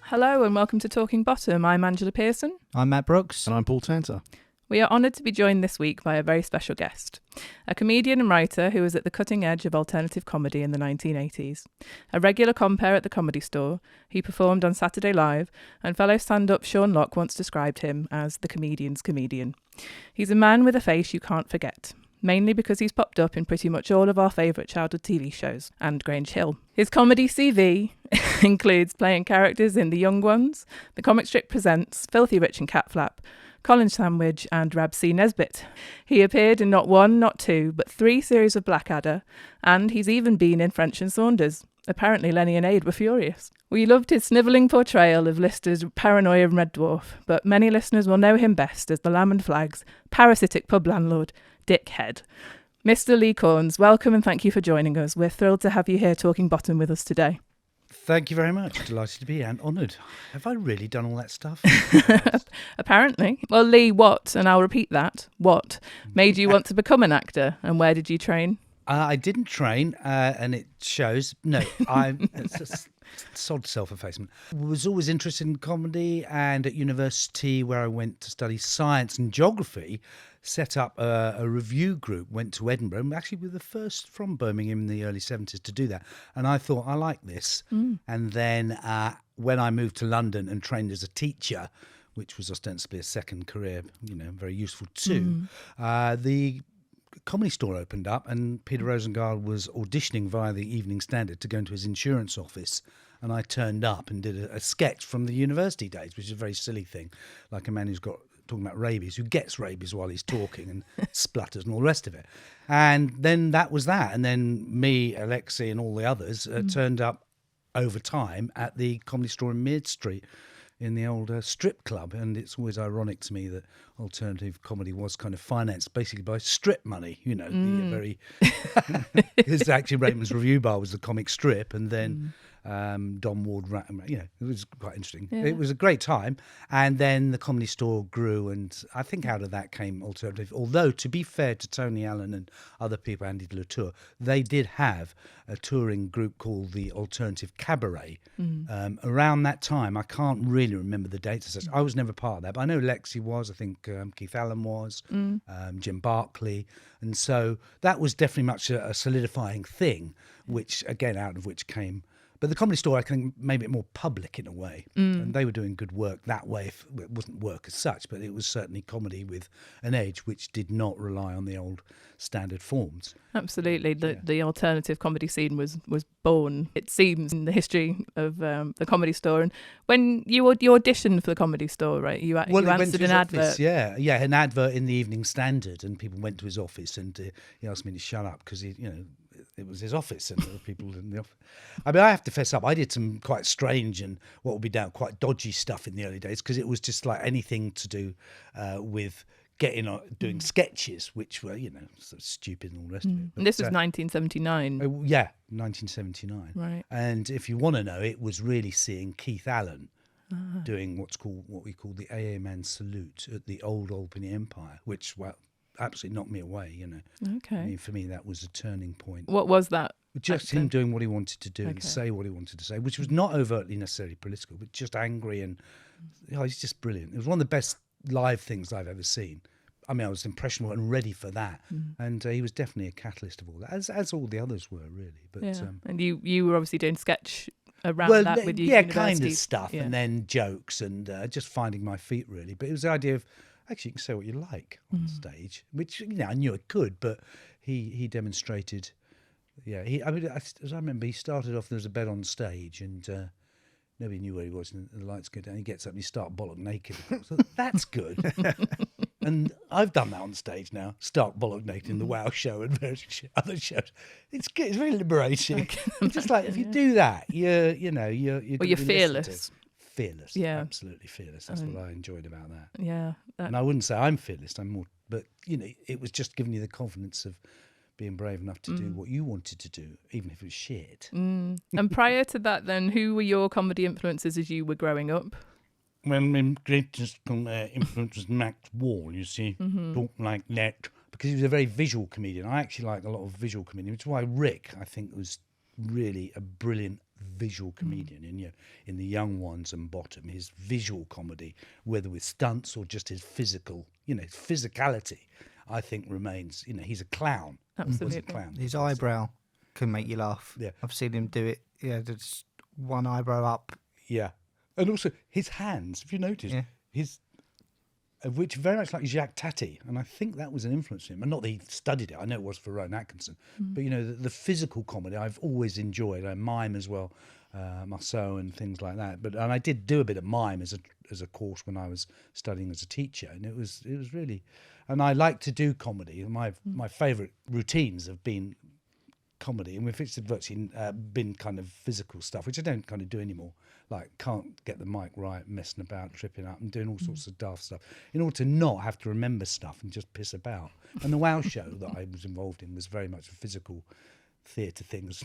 Hello and welcome to Talking Bottom. I'm Angela Pearson. I'm Matt Brooks. And I'm Paul Tanter. We are honoured to be joined this week by a very special guest, a comedian and writer who was at the cutting edge of alternative comedy in the 1980s. A regular compere at the Comedy Store, he performed on Saturday Live, and fellow stand-up Sean Locke once described him as the comedian's comedian. He's a man with a face you can't forget, mainly because he's popped up in pretty much all of our favourite childhood TV shows and Grange Hill. His comedy CV includes playing characters in The Young Ones, The Comic Strip Presents, Filthy Rich and Catflap, Colin Sandwich and Rab C. Nesbitt. He appeared in not one, not two, but 3 series of Blackadder, and he's even been in French and Saunders. Apparently Rik and Ade were furious. We loved his snivelling portrayal of Lister's Paranoia and Red Dwarf, but many listeners will know him best as the Lamb and Flags parasitic pub landlord, Dickhead. Mr. Lee Corns, welcome and thank you for joining us. We're thrilled to have you here talking bottom with us today. Thank you very much. Delighted to be here and honoured. Have I really done all that stuff? Apparently. Well, Lee, what, and I'll repeat that, what made you want to become an actor and where did you train? I didn't train and it shows. No, it's a sod self-effacement. I was always interested in comedy, and at university where I went to study science and geography, set up a review group, went to Edinburgh, and actually we were the first from Birmingham in the early 70s to do that. And I thought, I like this. And then when I moved to London and trained as a teacher, which was ostensibly a second career, very useful too, the Comedy Store opened up and Peter Rosengard was auditioning via the Evening Standard to go into his insurance office. And I turned up and did a sketch from the university days, which is a very silly thing, like a man who's talking about rabies, who gets rabies while he's talking and splutters and all the rest of it. And then that was that. And then me, Alexi and all the others turned up over time at the Comedy Store in Mead Street in the old strip club. And it's always ironic to me that alternative comedy was kind of financed basically by strip money, the very... His actually Raymond's Review Bar was the comic strip, and then... Don Ward, it was quite interesting. Yeah. It was a great time. And then the Comedy Store grew, and I think out of that came alternative. Although, to be fair to Tony Allen and other people, Andy Latour, they did have a touring group called the Alternative Cabaret. Around that time, I can't really remember the dates. I was never part of that, but I know Lexi was, I think Keith Allen was, Jim Barclay. And so that was definitely much a solidifying thing, which, again, out of which came... But the Comedy Store, I think, made it more public in a way. And they were doing good work that way. It wasn't work as such, but it was certainly comedy with an edge which did not rely on the old standard forms. Absolutely. The alternative comedy scene was born, it seems, in the history of the Comedy Store. And when you auditioned for the Comedy Store, right, you answered an advert. Office, yeah, an advert in the Evening Standard, and people went to his office and he asked me to shut up because it was his office and there were people in the office. I mean, I have to fess up, I did some quite strange and what would be down quite dodgy stuff in the early days, because it was just like anything to do with doing sketches, which were, sort of stupid and all the rest of it. But, and this was 1979. 1979. Right. And if you want to know, it was really seeing Keith Allen doing what we call the AA Man salute at the old Albany Empire, which, absolutely knocked me away, Okay. I mean, for me, that was a turning point. What was that? Just him doing what he wanted to do and say what he wanted to say, which was not overtly necessarily political, but just angry and he's just brilliant. It was one of the best live things I've ever seen. I mean, I was impressionable and ready for that, and he was definitely a catalyst of all that, as all the others were, really. But and you were obviously doing sketch around that with your university. Kind of stuff, and then jokes and just finding my feet, really. But it was the idea of actually you can say what you like on stage, which I knew I could, but he demonstrated. Yeah, as I remember, he started off. There was a bed on stage, and nobody knew where he was. And the lights go down. He gets up, and he starts bollock naked. So that's good. And I've done that on stage now. Start bollock naked in the Wow Show and various other shows. It's good. It's very liberating. It's just like if you do that, you're fearless. Fearless, absolutely fearless. That's what I enjoyed about that. Yeah, and I wouldn't say I'm fearless. I'm more, but it was just giving you the confidence of being brave enough to do what you wanted to do, even if it was shit. And prior to that, then, who were your comedy influences as you were growing up? Well, my greatest influence was Max Wall. You see, talk like that, because he was a very visual comedian. I actually like a lot of visual comedian, which is why Rick, I think, was really a brilliant visual comedian. And in The Young Ones and Bottom, his visual comedy, whether with stunts or just his physical, his physicality, I think remains. He's a clown. Absolutely. He was a clown. His eyebrow can make you laugh. Yeah. I've seen him do it. Yeah, just one eyebrow up. Yeah, and also his hands. If you notice, which very much like Jacques Tati, and I think that was an influence on him. And not that he studied it. I know it was for Rowan Atkinson, but the physical comedy I've always enjoyed. I mime as well, Marceau and things like that. And I did do a bit of mime as a course when I was studying as a teacher, and it was really. And I like to do comedy. My favourite routines have been comedy, and if it's virtually been kind of physical stuff, which I don't kind of do anymore, like can't get the mic right, messing about, tripping up and doing all sorts of daft stuff in order to not have to remember stuff and just piss about. And the WoW show that I was involved in was very much a physical theatre things,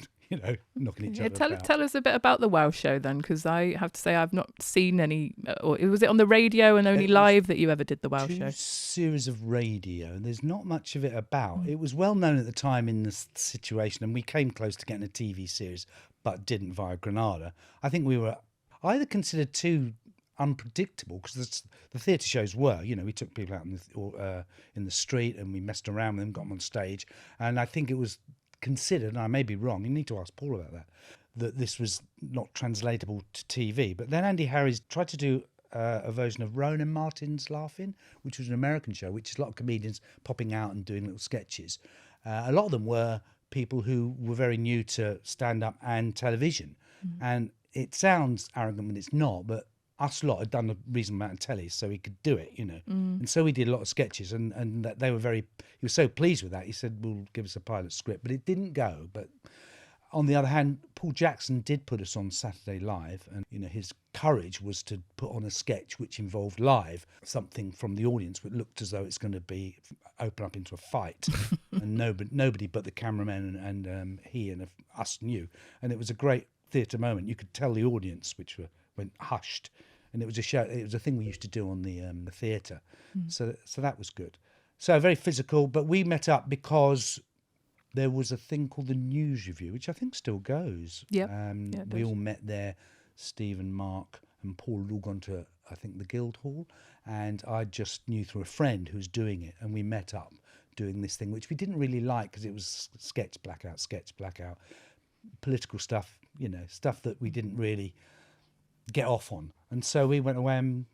knocking each other about. Tell us a bit about the WoW show then, because I have to say I've not seen any. Or was it on the radio and only live that you ever did the WoW show? Series of radio. There's not much of it about. It was well known at the time in the situation, and we came close to getting a TV series, but didn't via Granada. I think we were either considered too unpredictable, because the theatre shows were, we took people out in the street and we messed around with them, got them on stage, and I think it was considered, and I may be wrong, you need to ask Paul about that this was not translatable to TV. But then Andy Harries tried to do a version of Ronan Martin's Laughing, which was an American show, which is a lot of comedians popping out and doing little sketches. A lot of them were people who were very new to stand-up and television. And it sounds arrogant when it's not, but us lot had done a reasonable amount of telly, so he could do it, And so we did a lot of sketches, and that they were he was so pleased with that. He said, "We'll give us a pilot script," but it didn't go. But on the other hand, Paul Jackson did put us on Saturday Live, and his courage was to put on a sketch which involved live something from the audience, which looked as though it's going to be open up into a fight, and nobody but the cameraman and he and us knew, and it was a great theatre moment. You could tell the audience, which went hushed. And it was a show. It was a thing we used to do on the theatre, so that was good. So very physical, but we met up because there was a thing called the News Review, which I think still goes. Yeah, we all met there. Steve and Mark and Paul had all gone to, I think, the Guildhall, and I just knew through a friend who was doing it, and we met up doing this thing, which we didn't really like because it was sketch blackout, political stuff, stuff that we didn't really get off on. And so we went away and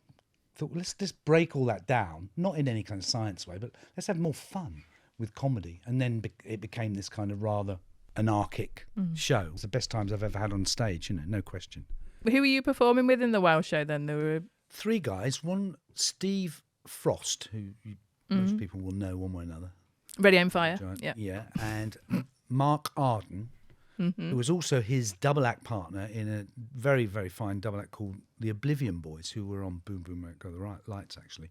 thought, let's just break all that down, not in any kind of science way, but let's have more fun with comedy. And then it became this kind of rather anarchic show. It was the best times I've ever had on stage, no question. Who were you performing with in the WoW show then? There were 3 guys. One, Steve Frost, who most people will know one way or another. Ready, Aim, Fire. Giant, Yeah. Yeah. And Mark Arden, who was also his double act partner in a very, very fine double act called the Oblivion Boys, who were on Boom Boom Go the Right Lights, actually,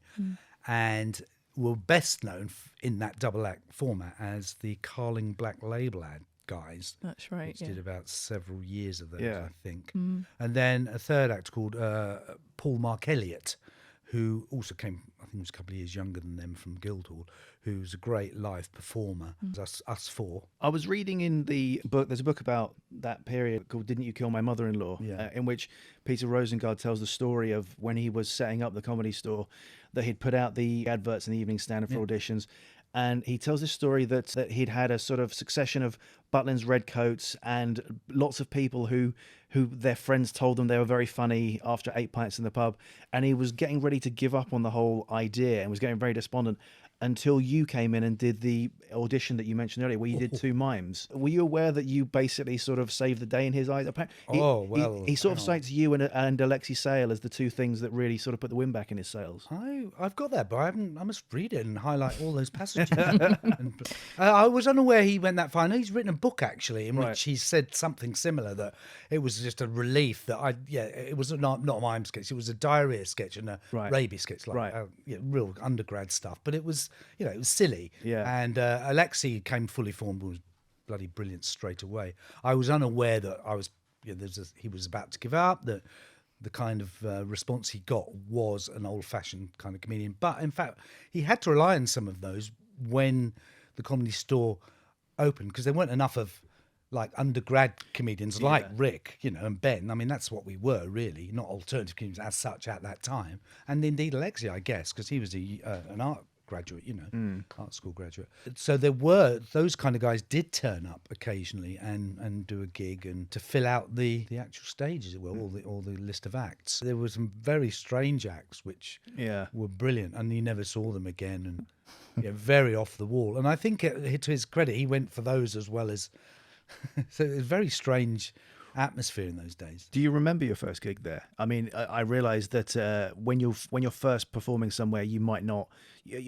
and were best known in that double act format as the Carling Black Label ad guys. That's right. Which did about several years of those, I think. Mm. And then a third act called Paul Mark Elliott, who also came, I think he was a couple of years younger than them, from Guildhall, who's a great live performer. Us 4. I was reading in the book, there's a book about that period called Didn't You Kill My Mother-in-Law, in which Peter Rosengard tells the story of when he was setting up the Comedy Store, that he'd put out the adverts in the Evening Standard for auditions. And he tells this story that he'd had a sort of succession of Butlins Redcoats and lots of people who their friends told them they were very funny after 8 pints in the pub. And he was getting ready to give up on the whole idea and was getting very despondent until you came in and did the audition that you mentioned earlier, where you did 2 mimes. Were you aware that you basically sort of saved the day in his eyes? He sort of cites you and Alexi Sale as the 2 things that really sort of put the wind back in his sails. I've got that, but I must read it and highlight all those passages. I was unaware he went that far. I know he's written a book, actually, in which he said something similar, that it was just a relief that it was not a mime sketch. It was a diarrhea sketch and a rabies sketch, real undergrad stuff. But it was, it was silly. Yeah. And Alexi came fully formed, was bloody brilliant straight away. I was unaware that he was about to give up, that the kind of response he got was an old-fashioned kind of comedian. But in fact, he had to rely on some of those when the Comedy Store opened, because there weren't enough of like undergrad comedians like Rick, and Ben. I mean, that's what we were really, not alternative comedians as such at that time. And indeed Alexia, I guess, because he was an art graduate, art school graduate. So there were those kind of guys did turn up occasionally and do a gig and to fill out the actual stage, as it were, all the list of acts. There were some very strange acts which were brilliant, and you never saw them again, and very off the wall. And I think to his credit, he went for those as well as. So it was a very strange atmosphere in those days. Do you remember your first gig there? I mean, I realised that when you're first performing somewhere, you might not,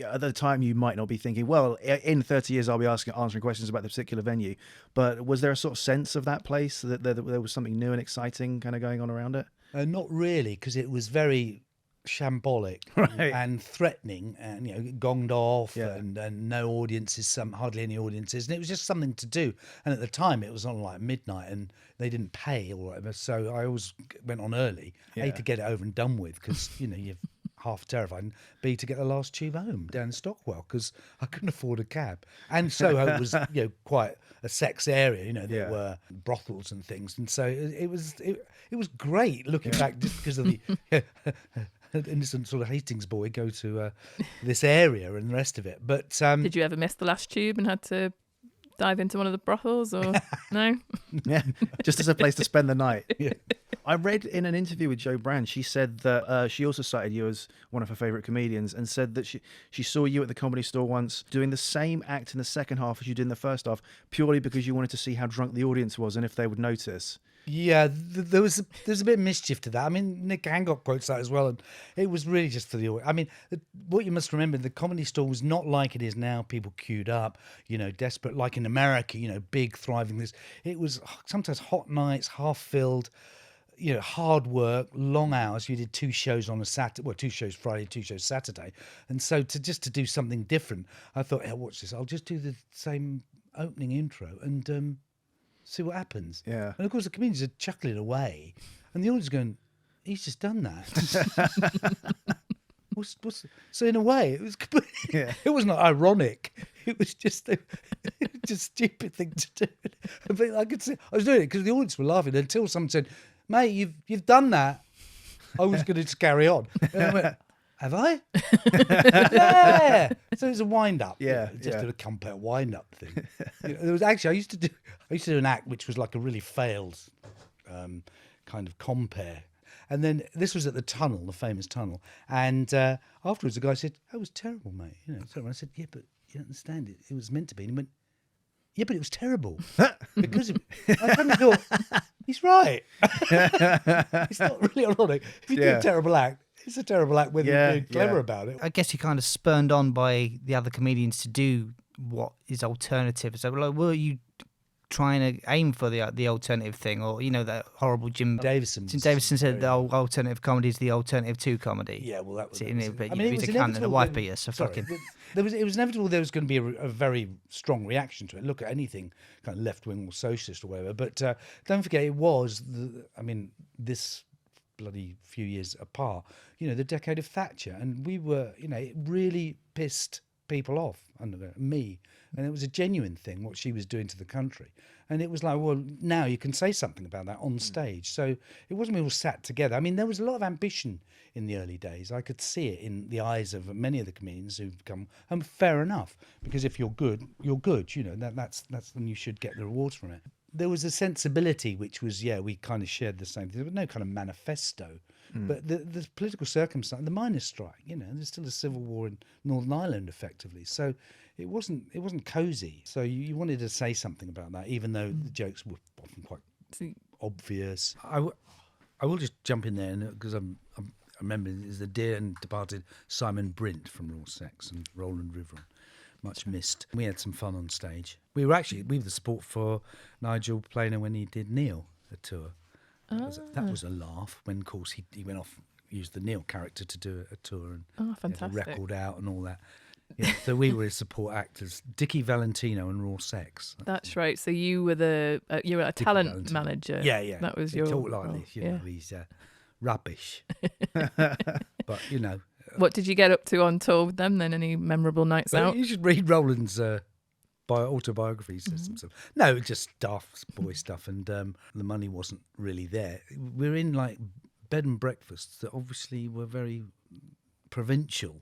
at the time, you might not be thinking, well, in 30 years, I'll be answering questions about the particular venue. But was there a sort of sense of that place, that there was something new and exciting kind of going on around it? Not really, because it was very shambolic and threatening, and gonged off, and no audiences, hardly any audiences, and it was just something to do. And at the time it was on like midnight and they didn't pay or whatever, so I always went on early, A, to get it over and done with, because you're half terrified, and B, to get the last tube home down Stockwell, because I couldn't afford a cab. And Soho was quite a sex area, there were brothels and things, and so it was great looking back, just because of the innocent sort of Hastings boy go to this area and the rest of it. But did you ever miss the last tube and had to dive into one of the brothels, or no? Yeah, just as a place to spend the night. I read in an interview with Jo Brand, she said that she also cited you as one of her favourite comedians, and said that she saw you at the Comedy Store once doing the same act in the second half as you did in the first half, purely because you wanted to see how drunk the audience was and if they would notice. Yeah, there's a bit of mischief to that. I mean, Nick Hancock quotes that as well, and it was really just for the audience. I mean, what you must remember, the Comedy Store was not like it is now, people queued up, desperate, like in America, big, thriving. It was sometimes hot nights, half-filled, hard work, long hours. You did 2 shows on a Saturday, 2 shows Friday, 2 shows Saturday. And so to do something different, I thought, hey, watch this, I'll just do the same opening intro and see what happens. Yeah. And of course the comedians are chuckling away and the audience are going, he's just done that. So in a way it was it wasn't ironic, it was just a stupid thing to do. But I could see I was doing it because the audience were laughing until someone said, mate, you've done that. I was going to just carry on. And I went, have I? Yeah. So it was a wind up. Just a compare wind up thing. There was actually I used to do an act which was like a really failed kind of compare. And then this was at the tunnel, the famous tunnel. And afterwards the guy said, "That was terrible, mate." So I said, "Yeah, but you don't understand it. It was meant to be." And he went, "Yeah, but it was terrible." Because I kind of thought, he's right. It's not really ironic. If you do a terrible act, it's a terrible act whether you're being clever about it. I guess you're kind of spurned on by the other comedians to do what is alternative. So, like, were you trying to aim for the alternative thing, or that horrible Jim Davison said the alternative comedy is the alternative to comedy? Yeah, well, that was. He's a cunt and a wife beater, so fucking. It was inevitable there was going to be a very strong reaction to it. Look at anything kind of left wing or socialist or whatever. But don't forget, it was this bloody few years apart, the decade of Thatcher, and we were, it really pissed people off, me, and it was a genuine thing what she was doing to the country, and it was like, well, now you can say something about that on stage. So it wasn't we all sat together. I mean, there was a lot of ambition in the early days. I could see it in the eyes of many of the comedians who've come, and fair enough, because if you're good, that's then you should get the rewards from it. There was a sensibility which was, we kind of shared the same thing. There was no kind of manifesto, but the political circumstance, the miners' strike, there's still a civil war in Northern Ireland, effectively. So it wasn't cosy. So you wanted to say something about that, even though the jokes were often quite obvious. I will just jump in there because I remember is the dear and departed Simon Brint from Raw Sex and Roland Rivron. Much missed. We had some fun on stage. We were the support for Nigel Planer when he did Neil, a tour. That was a laugh when, of course, he went off, used the Neil character to do a tour and fantastic. Had a record out and all that. Yeah, so we were his support actors, Dickie Valentino and Raw Sex. That's right. So you were you were a talent manager. Yeah. That was he your talk like role. this, he's rubbish. But what did you get up to on tour with them then? Any memorable nights out? You should read Roland's autobiography. Says himself. No, just daft boy stuff, and the money wasn't really there. We're in like bed and breakfasts that obviously were very provincial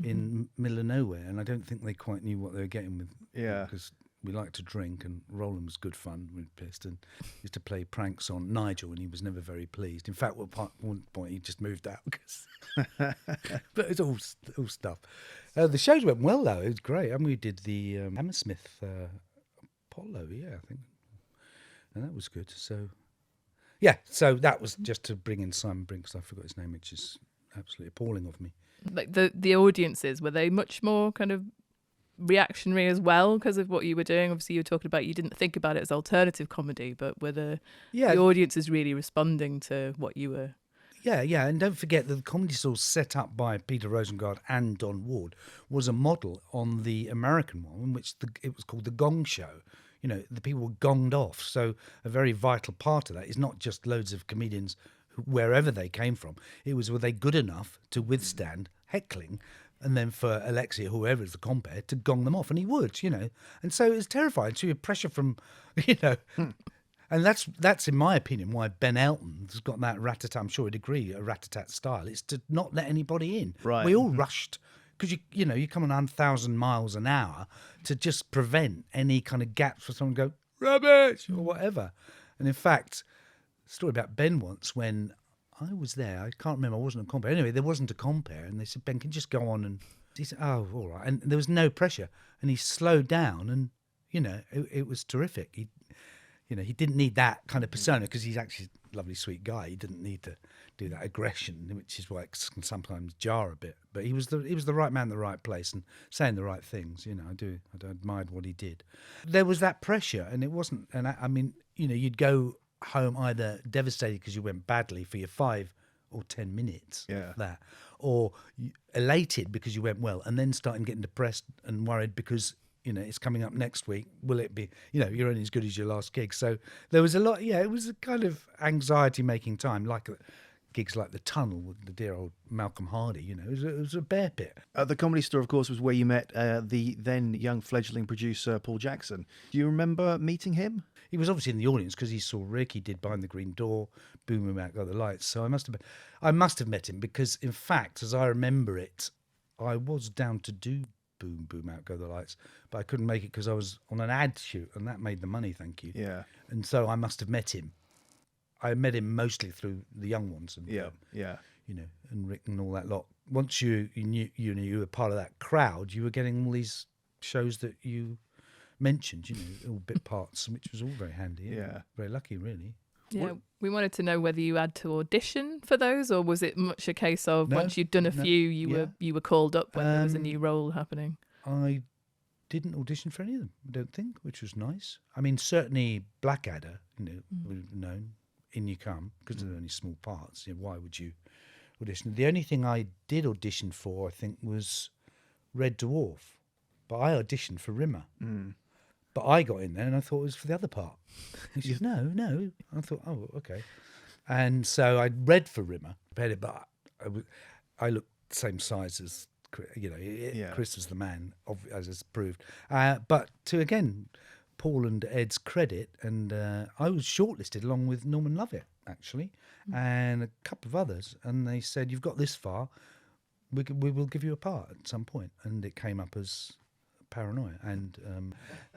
in middle of nowhere, and I don't think they quite knew what they were getting with. Yeah, because we liked to drink, and Roland was good fun. We were pissed, and used to play pranks on Nigel, and he was never very pleased. In fact, at one point he just moved out. But it's all stuff. The shows went well though. It was great. I mean, we did the Hammersmith Apollo, I think, and that was good. So, so that was just to bring in Simon Brink, because I forgot his name, which is absolutely appalling of me. Like the audiences, were they much more kind of reactionary as well because of what you were doing? Obviously you were talking about you didn't think about it as alternative comedy, but were the audiences really responding to what you were? Yeah, and don't forget that the comedy store set up by Peter Rosengard and Don Ward was a model on the American one, in which it was called the Gong Show. You know, the people were gonged off. So a very vital part of that is not just loads of comedians wherever they came from. It was, were they good enough to withstand heckling? And then for Alexia, whoever is the compere, to gong them off. And he would, And so it was terrifying. So you had pressure from, And that's in my opinion, why Ben Elton's got that rat-a-tat, I'm sure he'd agree, a rat-a-tat style. It's to not let anybody in. Right. We all rushed, because you come on 1,000 miles an hour to just prevent any kind of gaps for someone to go, rubbish, or whatever. And in fact, a story about Ben once when I was there, I can't remember, I wasn't a compere. Anyway, there wasn't a compere, and they said, Ben, can you just go on? And he said, oh, all right. And there was no pressure. And he slowed down, and, it was terrific. He didn't need that kind of persona, because he's actually a lovely, sweet guy. He didn't need to do that aggression, which is why it can sometimes jar a bit. But he was the right man in the right place and saying the right things. I admired what he did. There was that pressure, and it wasn't. And I mean, you'd go home either devastated because you went badly for your 5 or 10 minutes, or elated because you went well, and then starting getting depressed and worried because it's coming up next week. Will it be? You're only as good as your last gig. So there was a lot. Yeah, it was a kind of anxiety-making time, like gigs like The Tunnel with the dear old Malcolm Hardy. It was a bear pit. The Comedy Store, of course, was where you met the then young fledgling producer Paul Jackson. Do you remember meeting him? He was obviously in the audience because he saw Rick. He did Behind the Green Door, Boom Boom Out Go the Lights. So I must have met him because, in fact, as I remember it, I was down to do Boom Boom Out Go the Lights, but I couldn't make it because I was on an ad shoot, and that made the money, thank you. Yeah. And so I must have met him. I met him mostly through the young ones, and and Rick and all that lot. Once you knew you were part of that crowd, you were getting all these shows that you mentioned, all bit parts, which was all very handy. Yeah. Very lucky, really. Yeah, we wanted to know whether you had to audition for those, or was it much a case of once you'd done a few, you were called up when there was a new role happening? I didn't audition for any of them, I don't think, which was nice. I mean, certainly Blackadder, would have known, in you come, because there are only small parts. Why would you audition? The only thing I did audition for, I think, was Red Dwarf, but I auditioned for Rimmer. But I got in there and I thought it was for the other part. He said, no. I thought, oh, okay. And so I read for Rimmer, but I looked the same size as, Chris was the man, as is proved. But to, again, Paul and Ed's credit, and I was shortlisted along with Norman Lovett, actually, and a couple of others. And they said, you've got this far, we will give you a part at some point. And it came up as Paranoia, and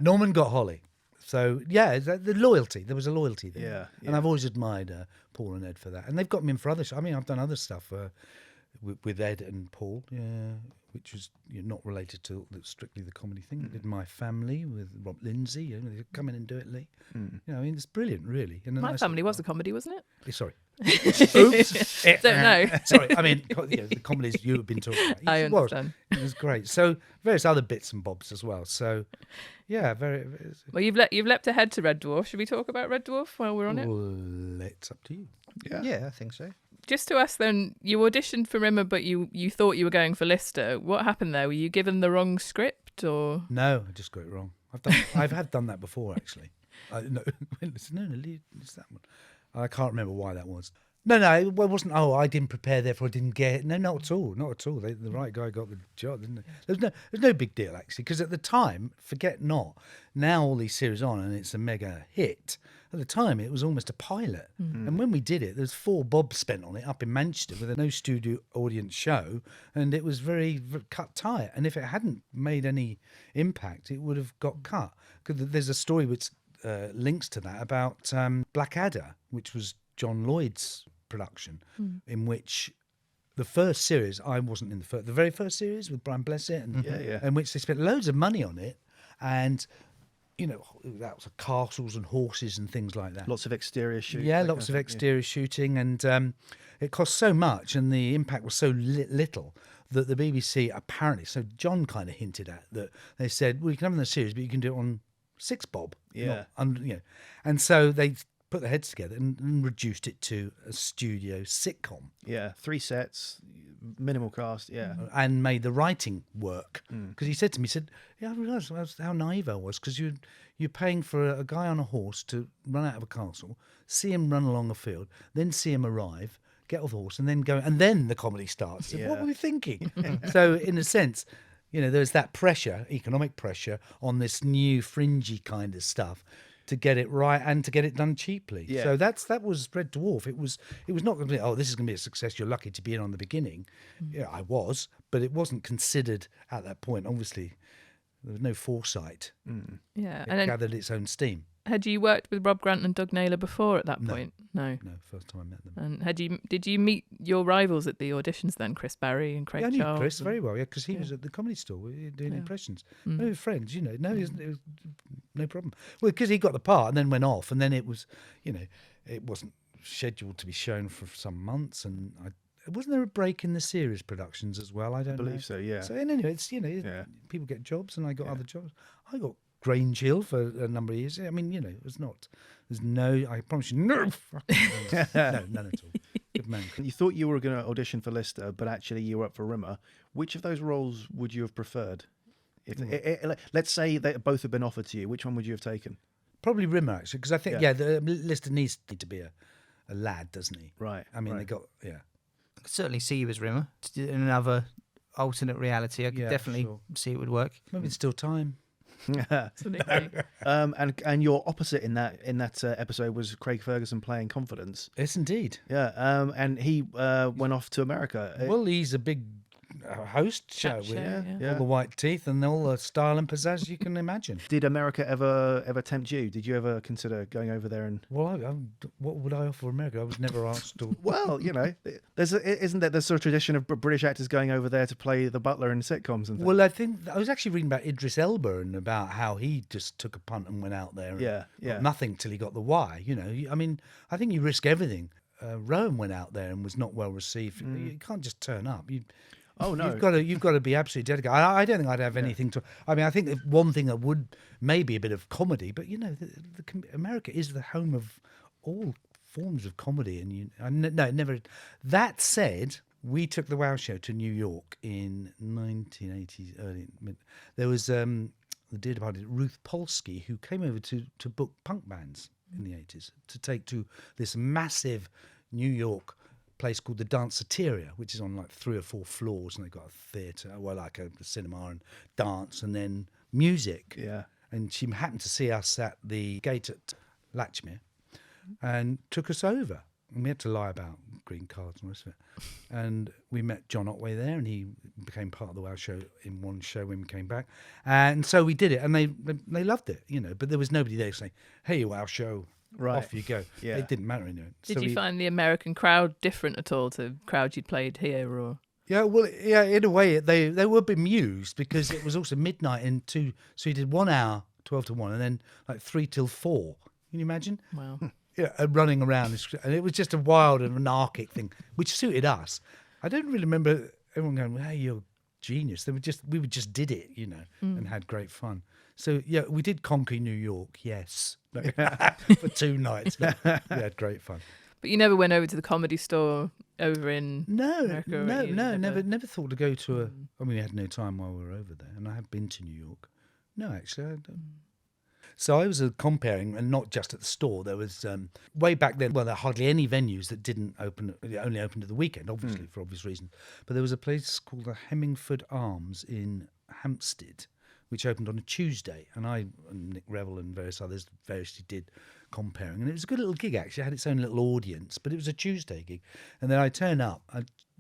Norman got Holly. So the loyalty, there was a loyalty there. And I've always admired Paul and Ed for that, and they've got me in for other I mean, I've done other stuff with Ed and Paul, which was not related to strictly the comedy thing. I did My Family with Rob Lindsay. They come in and do it, Lee. I mean, it's brilliant, really. And My Family was a comedy, wasn't it? Sorry. Oops. Don't know. Sorry, I mean, the comedies you have been talking about. I understand. It was great. So various other bits and bobs as well. So, very. Well, you've leapt ahead to Red Dwarf. Should we talk about Red Dwarf while we're on it? Well, it's up to you. Yeah, I think so. Just to ask then, you auditioned for Rimmer, but you thought you were going for Lister. What happened there? Were you given the wrong script, or? No, I just got it wrong. I have done that before, actually. No, it's that one. I can't remember why that was. No, it wasn't. Oh, I didn't prepare, therefore I didn't get it. No, not at all. Not at all. The right guy got the job, didn't he? There's no big deal actually, because at the time, forget not. Now all these series on, and it's a mega hit. At the time, it was almost a pilot, and when we did it, there's 4 bob spent on it up in Manchester with a no studio audience show, and it was very cut tight. And if it hadn't made any impact, it would have got cut. Because there's a story which links to that about Blackadder, which was John Lloyd's production, in which the first series, I wasn't in the very first series with Brian Blessett, and in which they spent loads of money on it, and that was castles and horses and things like that. Lots of exterior shooting. Yeah, lots of exterior shooting, and it cost so much, and the impact was so little that the BBC apparently, so John kind of hinted at that, they said, well, you can have it in the series, but you can do it on 6 bob. Yeah. And so they put their heads together and reduced it to a studio sitcom. Yeah, 3 sets, minimal cast, and made the writing work. Because he said to me, I realised how naive I was, because you're paying for a guy on a horse to run out of a castle, see him run along a field, then see him arrive, get off the horse, and then go, and then the comedy starts. What were we thinking? So in a sense, there's that pressure, economic pressure, on this new fringy kind of stuff to get it right and to get it done cheaply. Yeah. So that was Red Dwarf. It was not going to be, this is going to be a success, you're lucky to be in on the beginning. Yeah, I was, but it wasn't considered at that point. Obviously, there was no foresight. Yeah, It gathered its own steam. Had you worked with Rob Grant and Doug Naylor before at that point? No, first time I met them. And did you meet your rivals at the auditions then, Chris Barry and Craig I knew Charles? Chris very well, because he was at the Comedy Store doing impressions. We were friends, it was no problem. Well, because he got the part and then went off, and then it was, it wasn't scheduled to be shown for some months, and wasn't there a break in the series productions as well? I believe so, yeah. So anyway, it's people get jobs, and I got other jobs. I got Grange Hill for a number of years. I mean, it was not. There's no. I promise you, no. No, none at all. Good man. You thought you were going to audition for Lister, but actually you were up for Rimmer. Which of those roles would you have preferred? Let's say they both had been offered to you. Which one would you have taken? Probably Rimmer, actually, because I think the Lister needs to be a lad, doesn't he? Right. I mean, they got I could certainly see you as Rimmer in another alternate reality. I could definitely see it would work. Maybe it's still time. Absolutely. And your opposite in that episode was Craig Ferguson playing Confidence. Yes, indeed. Yeah. And he went off to America. Well, he's a big host show with all the white teeth and all the style and pizzazz you can imagine. Did America ever tempt you? Did you ever consider going over there and? Well, what would I offer America? I was never asked to. Well, isn't there the sort of tradition of British actors going over there to play the butler in sitcoms and things? Well, I think I was actually reading about Idris Elba and about how he just took a punt and went out there. And got nothing till he got the why. I mean, I think you risk everything. Rowan went out there and was not well received. You can't just turn up. Oh no! You've got to be absolutely dedicated. I don't think I'd have anything to. I mean, I think that one thing that would maybe a bit of comedy, but America is the home of all forms of comedy, and never. That said, we took the Wow Show to New York in 1980s, early mid. There was the dear departed Ruth Polsky, who came over to book punk bands in the 80s to take to this massive New York place called the Danceteria, which is on like 3 or 4 floors, and they've got a theatre, like a cinema and dance, and then music. Yeah. And she happened to see us at the gate at Latchmere and took us over. And we had to lie about green cards and the rest of it. And we met John Otway there, and he became part of the Wow Show in one show when we came back. And so we did it, and they loved it, but there was nobody there saying, "Hey, Wow Show." Right. Off you go. Yeah. It didn't matter, Did you find the American crowd different at all to crowds you'd played here, or? Yeah, well, in a way, they were bemused because it was also midnight and 2, so he did 1 hour, 12 to 1, and then like 3 till 4. Can you imagine? Wow. Yeah, running around, and it was just a wild and anarchic thing, which suited us. I don't really remember everyone going, "Hey, you're genius." We just did it, and had great fun. So yeah, we did conquer New York, yes, for 2 nights. We had great fun. But you never went over to the Comedy Store over in America? Never thought to go to a. I mean, we had no time while we were over there, and I have been to New York. No, actually, I don't. So I was comparing, and not just at the store. There was way back then. Well, there are hardly any venues that didn't open. They only opened at the weekend, obviously for obvious reasons. But there was a place called the Hemmingford Arms in Hampstead, which opened on a Tuesday, and Nick Revel and various others variously did comparing, and it was a good little gig actually. It had its own little audience, but it was a Tuesday gig, and then I turn up,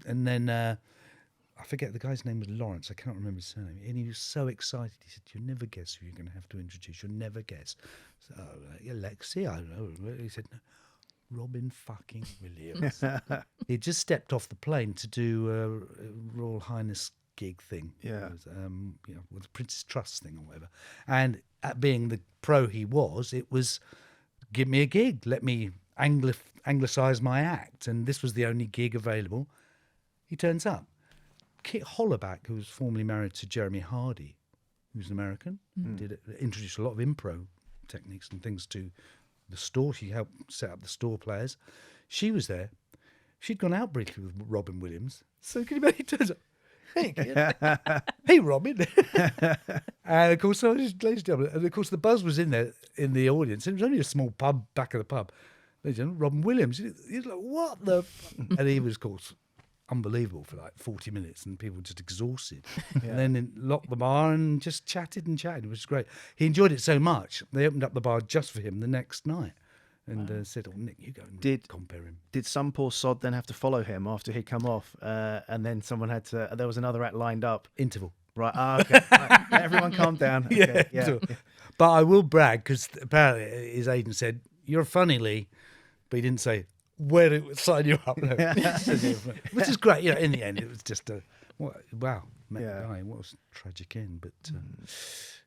and then I forget, the guy's name was Lawrence. I can't remember his surname, and he was so excited. He said, "You'll never guess who you're going to have to introduce. You'll never guess." So, Alexi, I don't know. He said, "No, Robin fucking Williams." He just stepped off the plane to do a Royal Highness gig thing, with the Princess Trust thing or whatever. And at being the pro he was, it was, give me a gig, let me anglicise my act, and this was the only gig available. He turns up. Kit Hollaback, who was formerly married to Jeremy Hardy, who's an American, introduced a lot of improv techniques and things to the store. She helped set up the store players. She was there. She'd gone out briefly with Robin Williams. So can you imagine? He turns up. Hey, hey, Robin. And of course, ladies and gentlemen, and of course, the buzz was in there in the audience. It was only a small pub, back of the pub. Ladies and gentlemen, Robin Williams. He's like, what the? And he was, of course, unbelievable for like 40 minutes, and people were just exhausted. And then locked the bar and just chatted and chatted. It was great. He enjoyed it so much, they opened up the bar just for him the next night. And said, "Oh, Nick, you go and compare him." Did some poor sod then have to follow him after he'd come off, and then someone had to? There was another act lined up. Interval. Right. Okay. Right. Everyone, calm down. Okay, yeah. But I will brag, because apparently his agent said, "You're funny, Lee," but he didn't say where to sign you up. No. Which is great. You know, in the end, it was just a wow. Met the guy. What a tragic end. But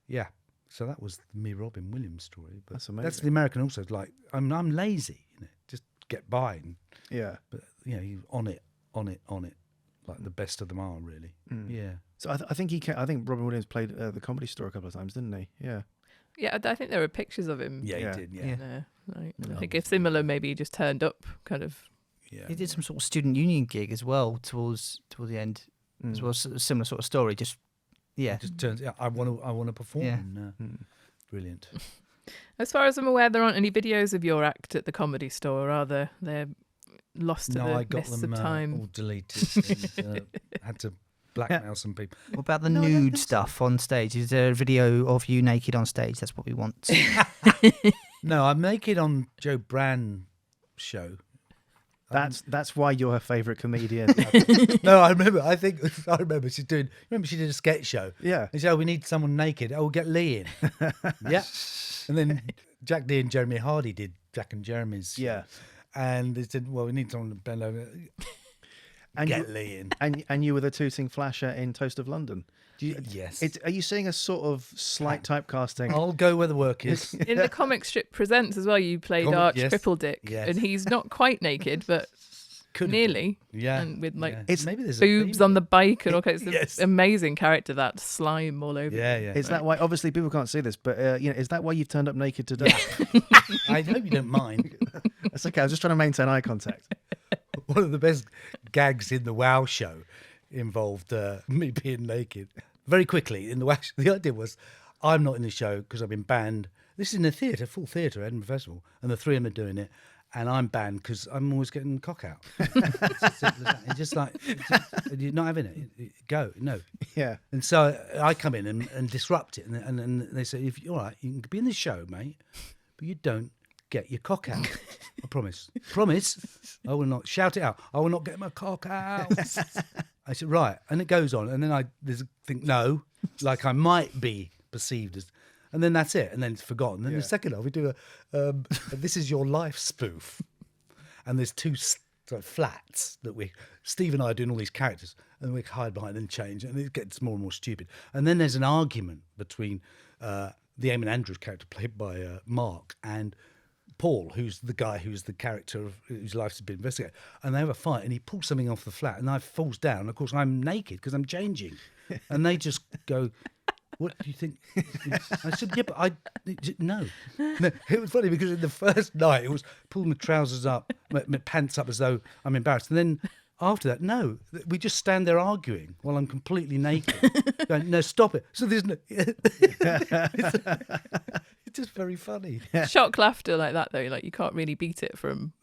yeah. So that was the me Robin Williams story. But that's amazing. That's the American also. Like, I'm lazy, just get by. And, but you on it, like the best of them are, really. Yeah. So I think I think Robin Williams played the Comedy Store a couple of times, didn't he? Yeah. Yeah, I think there were pictures of him. Yeah, he did. Yeah. I think if similar, maybe he just turned up, kind of. Yeah. He did some sort of student union gig as well towards the end, as well. Similar sort of story, just. Yeah, it just turns. Yeah, I want to perform. Yeah. Brilliant. As far as I'm aware, there aren't any videos of your act at the Comedy Store, are there? They're lost to the mists of time. All deleted. And, had to blackmail some people. What about the nude stuff on stage? Is there a video of you naked on stage? That's what we want. No, I'm naked on Joe Brand's show. That's why you're her favourite comedian. No, I remember she did a sketch show. Yeah. And she said, "Oh, we need someone naked. Oh, we'll get Lee in." Yeah. And then Jack D and Jeremy Hardy did Jack and Jeremy's. Yeah. And they said, "Well, we need someone to bend over and get Lee in." And you were the tooting flasher in Toast of London. Yes. Are you seeing a sort of slight typecasting? I'll go where the work is. In the comic strip Presents as well, you played Arch Crippledick, and he's not quite naked, but nearly. Yeah. And with maybe there's boobs on the bike and all kinds of amazing character, that slime all over. Yeah. Is that why? Obviously, people can't see this, but is that why you've turned up naked today? I hope you don't mind. That's okay. I was just trying to maintain eye contact. One of the best gags in the WoW show involved me being naked. Very quickly in the WoW show, the idea was, I'm not in the show because I've been banned. This is in a theatre, full theatre, Edinburgh Festival, and the three of them are doing it, and I'm banned because I'm always getting cock out. It's as simple as that. It's just like, you're not having it. Go, no. Yeah. And so I come in and disrupt it, and they say, all right, you can be in the show, mate, but you don't get your cock out. I promise. Promise. I will not shout it out. I will not get my cock out. I said, right. And it goes on. And then I think, no, like I might be perceived as, and then that's it. And then it's forgotten. Then the second half, we do a This Is Your Life spoof. And there's two flats that Steve and I are doing all these characters, and we hide behind and change, and it gets more and more stupid. And then there's an argument between the Eamon Andrews character played by Mark and Paul, who's the guy who's the character whose life's been investigated, and they have a fight, and he pulls something off the flat, and I falls down. And of course, I'm naked because I'm changing, and they just go, "What do you think?" I said, "Yeah, but no." It was funny because in the first night, it was pulling my trousers up, my pants up as though I'm embarrassed, and then after that, no, we just stand there arguing while I'm completely naked. Going, no, stop it. So there's no. just very funny. Shock laughter like that, though, like you can't really beat it from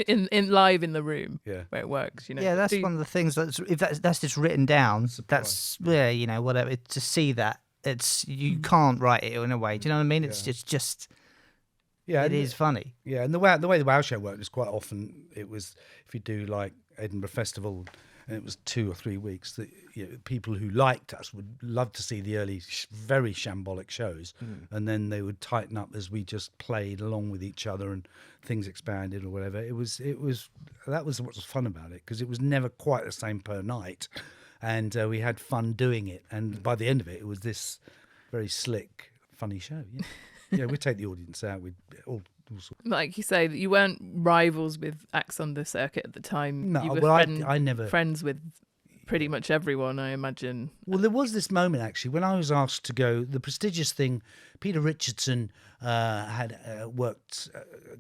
in live in the room where it works. You know. Yeah, that's one of the things that's just written down. That's whatever. To see that you can't write it in a way. Do you know what I mean? It's just. Yeah, it is funny. Yeah, and the way the WoW show worked is quite often it was if you do like Edinburgh Festival and it was 2 or 3 weeks that people who liked us would love to see the early very shambolic shows, and then they would tighten up as we just played along with each other and things expanded or whatever. That was what was fun about it, because it was never quite the same per night, and we had fun doing it. And by the end of it, it was this very slick, funny show. Yeah. Yeah, we'd take the audience out. We'd all sorts. Like you say, that you weren't rivals with acts on the circuit at the time. No, you were I never friends with pretty much everyone, I imagine. Well, there was this moment actually when I was asked to go. The prestigious thing, Peter Richardson had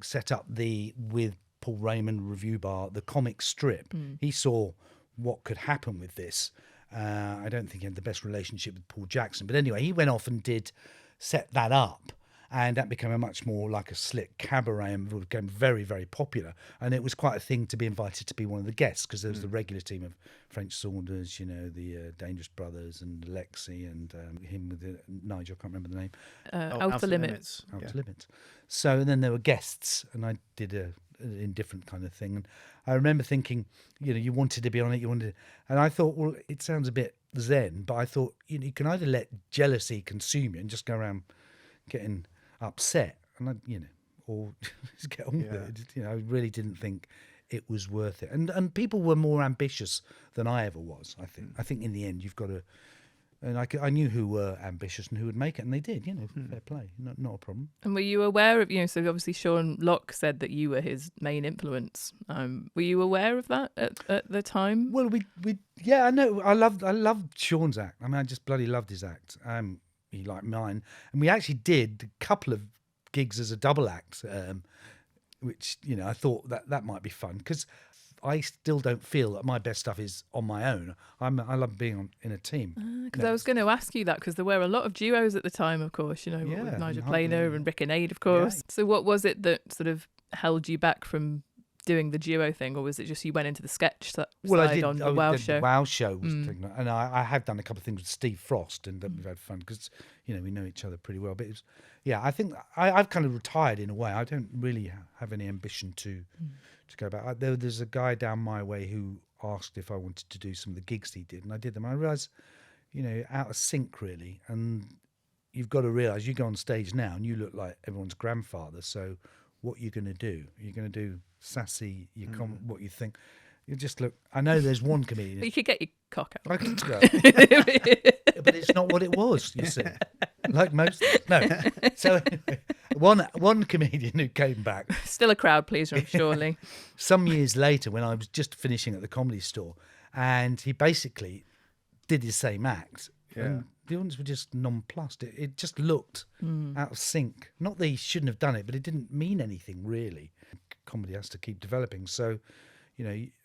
set up with Paul Raymond Review Bar, the comic strip. He saw what could happen with this. I don't think he had the best relationship with Paul Jackson, but anyway, he went off and set that up. And that became a much more like a slick cabaret and became very, very popular. And it was quite a thing to be invited to be one of the guests, because there was the regular team of French Saunders, the Dangerous Brothers and Lexi and him with Nigel, I can't remember the name. Outer Limits. Outer Limits. So then there were guests, and I did an indifferent kind of thing. And I remember thinking, you wanted to be on it, and I thought, well, it sounds a bit zen, but I thought, you can either let jealousy consume you and just go around getting upset, and or just get on with it. I really didn't think it was worth it, and people were more ambitious than I ever was. I think in the end you've got to, and I knew who were ambitious and who would make it, and they did. Fair play, not a problem. And were you aware of so obviously Sean Locke said that you were his main influence. Were you aware of that at the time? Well, we I know. I loved Sean's act. I mean, I just bloody loved his act. He liked mine, and we actually did a couple of gigs as a double act, which I thought that might be fun, because I still don't feel that my best stuff is on my own. I love being in a team. Because I was going to ask you that, because there were a lot of duos at the time, of course. With Nigel Planer and Rik and Ade, of course. Yeah. So what was it that sort of held you back from doing the duo thing, or was it just you went into the sketch side on the WoW show? The WoW show was and I have done a couple of things with Steve Frost, and we've had fun because we know each other pretty well. But it was, I think I've kind of retired in a way. I don't really have any ambition to go back. There's a guy down my way who asked if I wanted to do some of the gigs he did, and I did them. I realised, out of sync really, and you've got to realise you go on stage now and you look like everyone's grandfather. So what you're going to do? You're going to do sassy, what you think. You just look. I know there's one comedian. You could get your cock out. I could go. But it's not what it was, you see. Like most. No. So anyway, one comedian who came back. Still a crowd pleaser, surely. Some years later, when I was just finishing at the Comedy Store, and he basically did his same act. Yeah. And the audience were just nonplussed. It just looked out of sync. Not that he shouldn't have done it, but it didn't mean anything really. Comedy has to keep developing, so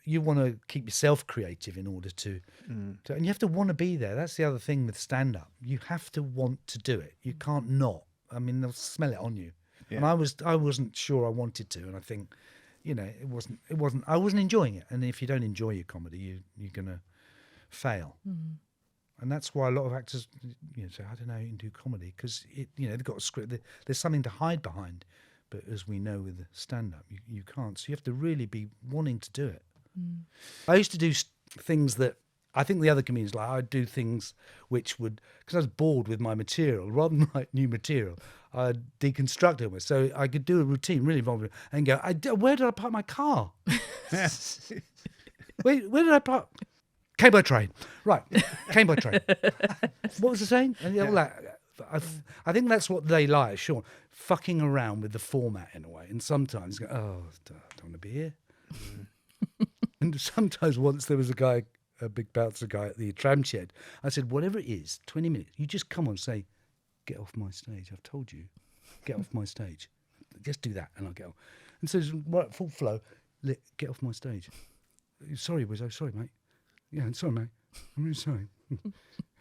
you want to keep yourself creative in order to and you have to want to be there. That's the other thing with stand-up. You have to want to do it. You can't not. I mean, they'll smell it on you. Yeah. And I wasn't sure I wanted to, and I think it wasn't. I wasn't enjoying it. And if you don't enjoy your comedy, you're gonna fail. And that's why a lot of actors, say, I don't know, you can do comedy, because they've got a script. There's something to hide behind. But as we know with stand-up, you can't. So you have to really be wanting to do it. I used to do things that I think the other comedians, like I'd do things which would, because I was bored with my material, rather than write new material, I'd deconstruct it. So I could do a routine really involved and go, where did I park my car? Wait, where did I park? Came by train. Right, came by train. What was the saying? And all that. I think that's what they like, sure. Fucking around with the format in a way. And sometimes go, I don't want to be here. And sometimes once there was a big bouncer guy at the tram shed. I said, whatever it is, 20 minutes, you just come on and say, get off my stage. I've told you, get off my stage. Just do that and I'll get off. And so right, full flow, get off my stage. Sorry, Wizzo, sorry, mate. Yeah, sorry, mate. I'm really sorry.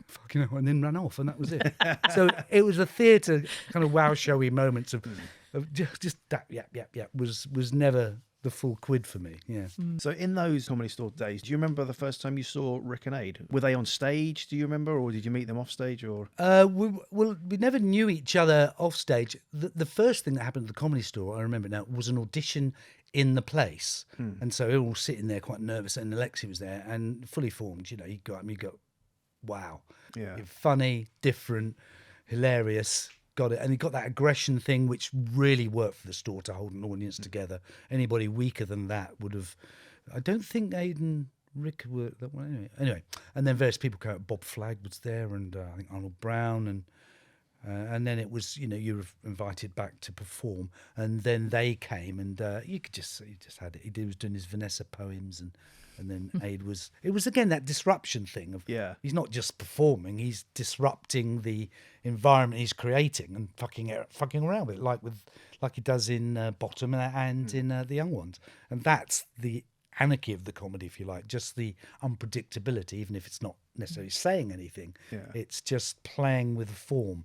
fucking hell, and then ran off, and that was it. So it was a theatre kind of wow showy moments of just that. Yeah. Was never the full quid for me. Yeah. So in those Comedy Store days, do you remember the first time you saw Rik and Ade? Were they on stage? Do you remember, or did you meet them off stage? Or we never knew each other off stage. The first thing that happened at the Comedy Store, I remember now, was an audition in the place, and so we were all sitting there quite nervous, and Alexi was there and fully formed. You know, you go up and you go, wow, yeah, you're funny, different, hilarious. Got it. And he got that aggression thing, which really worked for the store to hold an audience together. Anybody weaker than that would have. I don't think Ade and Rick were that way. Anyway, and then various people came out. Bob Flagg was there, and I think Arnold Brown, and then it was, you know, you were invited back to perform, and then they came, and you could just see, he just had it. He was doing his Vanessa poems, and then Ade was. It was again that disruption thing of he's not just performing; he's disrupting the environment he's creating and fucking around with it, like he does in Bottom and in The Young Ones, and that's the anarchy of the comedy, if you like, just the unpredictability, even if it's not necessarily saying anything. It's just playing with form.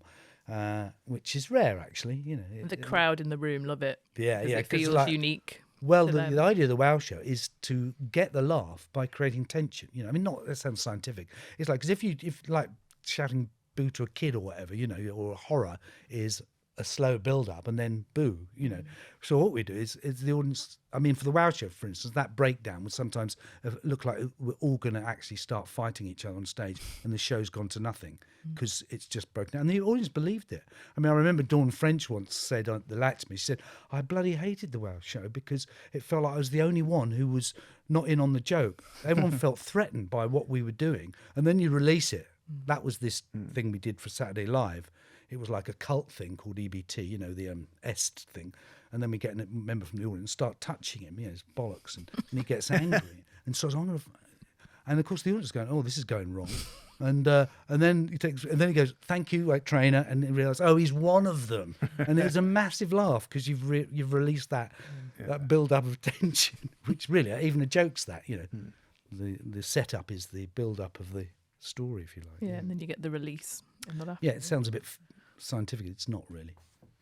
Which is rare, actually. You know, the crowd in the room love it. Yeah, It feels like, unique. Well, the idea of the Wow Show is to get the laugh by creating tension. You know, I mean, that sounds scientific. It's like, because if like shouting boo to a kid or whatever, you know, or a horror is a slow build up and then boo, you know. So what we do is the audience, I mean, for the Wow Show, for instance, that breakdown would sometimes look like we're all going to actually start fighting each other on stage and the show's gone to nothing because it's just broken down. And the audience believed it. I mean, I remember Dawn French once said on the lat to me, she said, I bloody hated the Wow Show because it felt like I was the only one who was not in on the joke. Everyone felt threatened by what we were doing. And then you release it. That was this thing we did for Saturday Live. It was like a cult thing called EBT, you know, the est thing. And then we get a member from the audience and start touching him, you know, his bollocks, and he gets angry. And so and of course the audience is going, oh, this is going wrong. And then he goes, thank you, like trainer, and then realize, oh, he's one of them. And it was a massive laugh because you've released that build up of tension, which really, even a joke's that, you know, the setup is the build up of the story, if you like. Yeah, and then you get the release and the laugh. Yeah, it sounds a bit scientific. It's not really.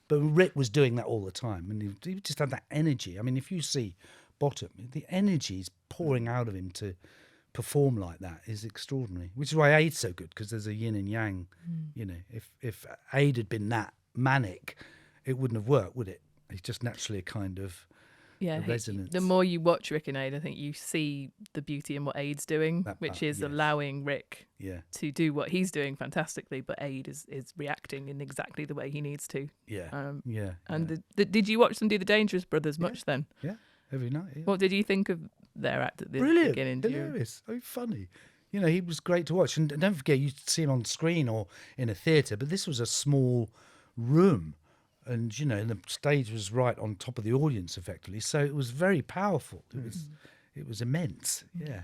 But Rick was doing that all the time, and he just had that energy. I mean, if you see Bottom, the energy is pouring out of him to perform like that is extraordinary, which is why Ade's so good, because there's a yin and yang. You know, if Ade had been that manic, it wouldn't have worked, would it? He's just naturally a kind of resonance. The more you watch Rik and Ade, I think you see the beauty in what Ade's doing, which is allowing Rick to do what he's doing fantastically, but Ade is reacting in exactly the way he needs to. And did you watch them do the Dangerous Brothers much then? Yeah, every night. Yeah. What did you think of their act at the beginning? Hilarious, funny. You know, he was great to watch. And don't forget, you see him on screen or in a theatre, but this was a small room. And, you know, the stage was right on top of the audience, effectively. So it was very powerful. It was immense, yeah.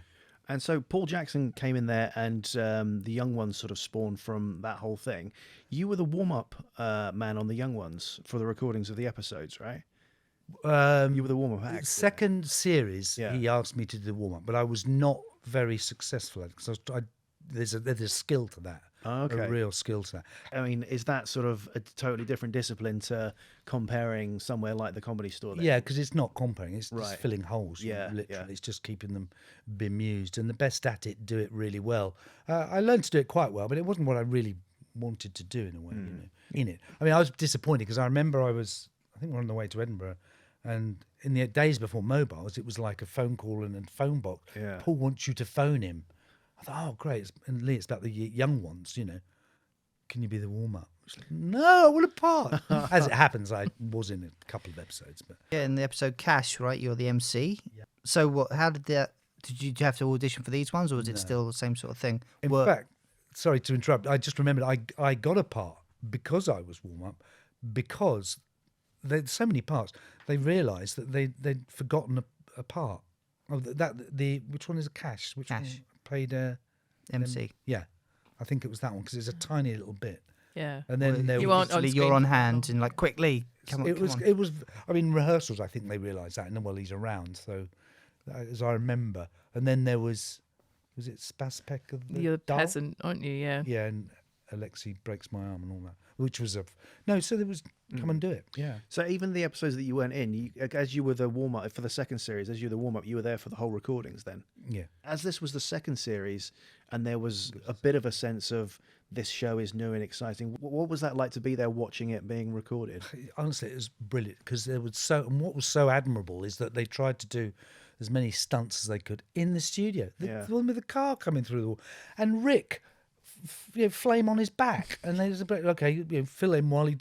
And so Paul Jackson came in there, and the Young Ones sort of spawned from that whole thing. You were the warm-up man on the Young Ones for the recordings of the episodes, right? You were the warm-up act. Second series, he asked me to do the warm-up, but I was not very successful at it, because there's a skill to that. Oh, okay. A real skill to that. I mean, is that sort of a totally different discipline to comparing somewhere like the Comedy Store then? Yeah, because it's not comparing, it's just filling holes. Literally. It's just keeping them bemused. And the best at it do it really well. I learned to do it quite well, but it wasn't what I really wanted to do in a way, you know, in it. I mean, I was disappointed because I remember I think we're on the way to Edinburgh, and in the days before mobiles, it was like a phone call and a phone box. Yeah. Paul wants you to phone him. I thought, oh, great. And Lee, it's about the Young Ones, you know. Can you be the warm-up? Like, no, I want a part. As it happens, I was in a couple of episodes. But yeah, in the episode Cash, right, you're the MC. Yeah. So how did that... Did you have to audition for these ones, or was it still the same sort of thing? In fact, sorry to interrupt, I just remembered I got a part because I was warm-up, because there's so many parts. They realised that they'd forgotten a part. Oh, which one is Cash? Which Cash. One played MC. Yeah, I think it was that one, because it's a tiny little bit. Yeah. And then you're on hand and like, quickly, come on. It was. I mean, rehearsals, I think they realised that, and well, he's around, so as I remember. And then there was Was it Spaspek of the You're a Dark? peasant, aren't you? Yeah. Yeah, and Alexei breaks my arm and all that, which was so there was come and do it. Yeah. So even the episodes that you weren't in, as you were the warm up for the second series, as you were the warm up, you were there for the whole recordings. Then, Yeah. as this was the second series, and there was a bit of a sense of this show is new and exciting. What was that like to be there watching it being recorded? Honestly, it was brilliant because and what was so admirable is that they tried to do as many stunts as they could in the studio. The one with the car coming through the wall, and Rick, flame on his back, and there's a bit fill him while he.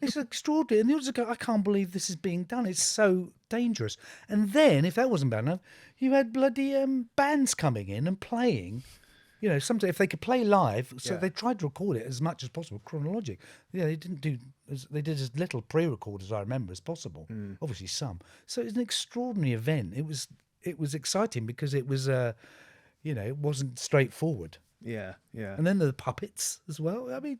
It's extraordinary, and you just go, I can't believe this is being done. It's so dangerous. And then, if that wasn't bad enough, you had bloody bands coming in and playing. Sometimes if they could play live, so they tried to record it as much as possible chronologic. Yeah, they did as little pre-record as I remember as possible. Obviously some. So it was an extraordinary event. It was exciting because it was it wasn't straightforward. Yeah. And then the puppets as well. I mean,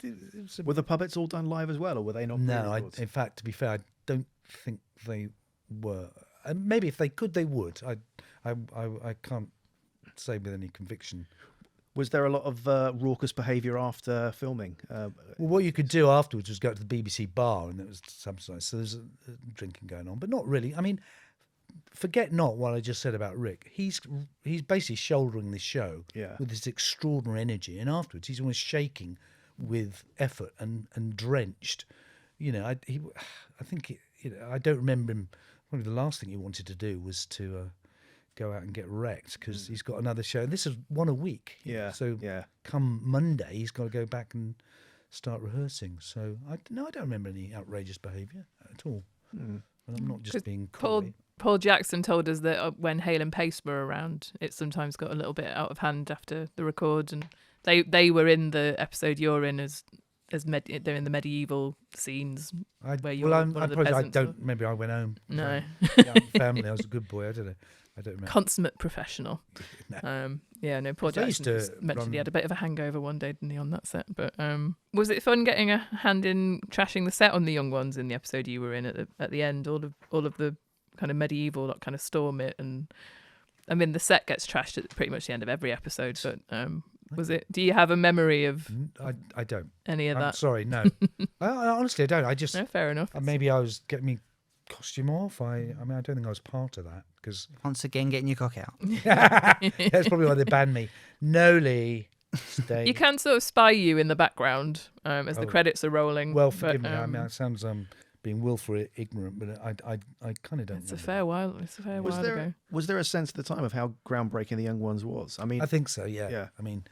Were the puppets all done live as well, or were they not? No, in fact, to be fair, I don't think they were. Maybe if they could, they would. I can't say with any conviction. Was there a lot of raucous behaviour after filming? Well, what you could do afterwards was go to the BBC bar, and it was subsidised. So there's drinking going on, but not really. I mean, forget not what I just said about Rick. He's basically shouldering this show with this extraordinary energy, and afterwards he's almost shaking with effort and drenched. I think I don't remember him. Probably the last thing he wanted to do was to go out and get wrecked because he's got another show. This is one a week. So come Monday, he's got to go back and start rehearsing. So I don't remember any outrageous behaviour at all. And I'm not just being coy. Paul Jackson told us that when Hale and Pace were around, it sometimes got a little bit out of hand after the record, and they were in the episode you're in they're in the medieval scenes where you're one of the peasants. Maybe I went home. No. Young family. I was a good boy. I don't know. I don't remember. Consummate professional. No. Paul Jackson mentioned he had a bit of a hangover one day, didn't he, on that set? But was it fun getting a hand in trashing the set on the young ones in the episode you were in at the end? All of the kind of medieval, that kind of storm it, and I mean the set gets trashed at pretty much the end of every episode. But was it? Do you have a memory of? I don't. Any of that? Sorry, no. I honestly don't. I just. No, fair enough. Maybe I was getting me costume off. I mean, I don't think I was part of that because once again getting your cock out. That's probably why they banned me. No, Lee. Stay. You can sort of spy you in the background as the credits are rolling. Well, forgive me. I mean, it sounds being willfully ignorant, but I kind of don't. It's a fair while. Ago. Was there a sense at the time of how groundbreaking the Young Ones was? I mean, I think so. Yeah. I mean,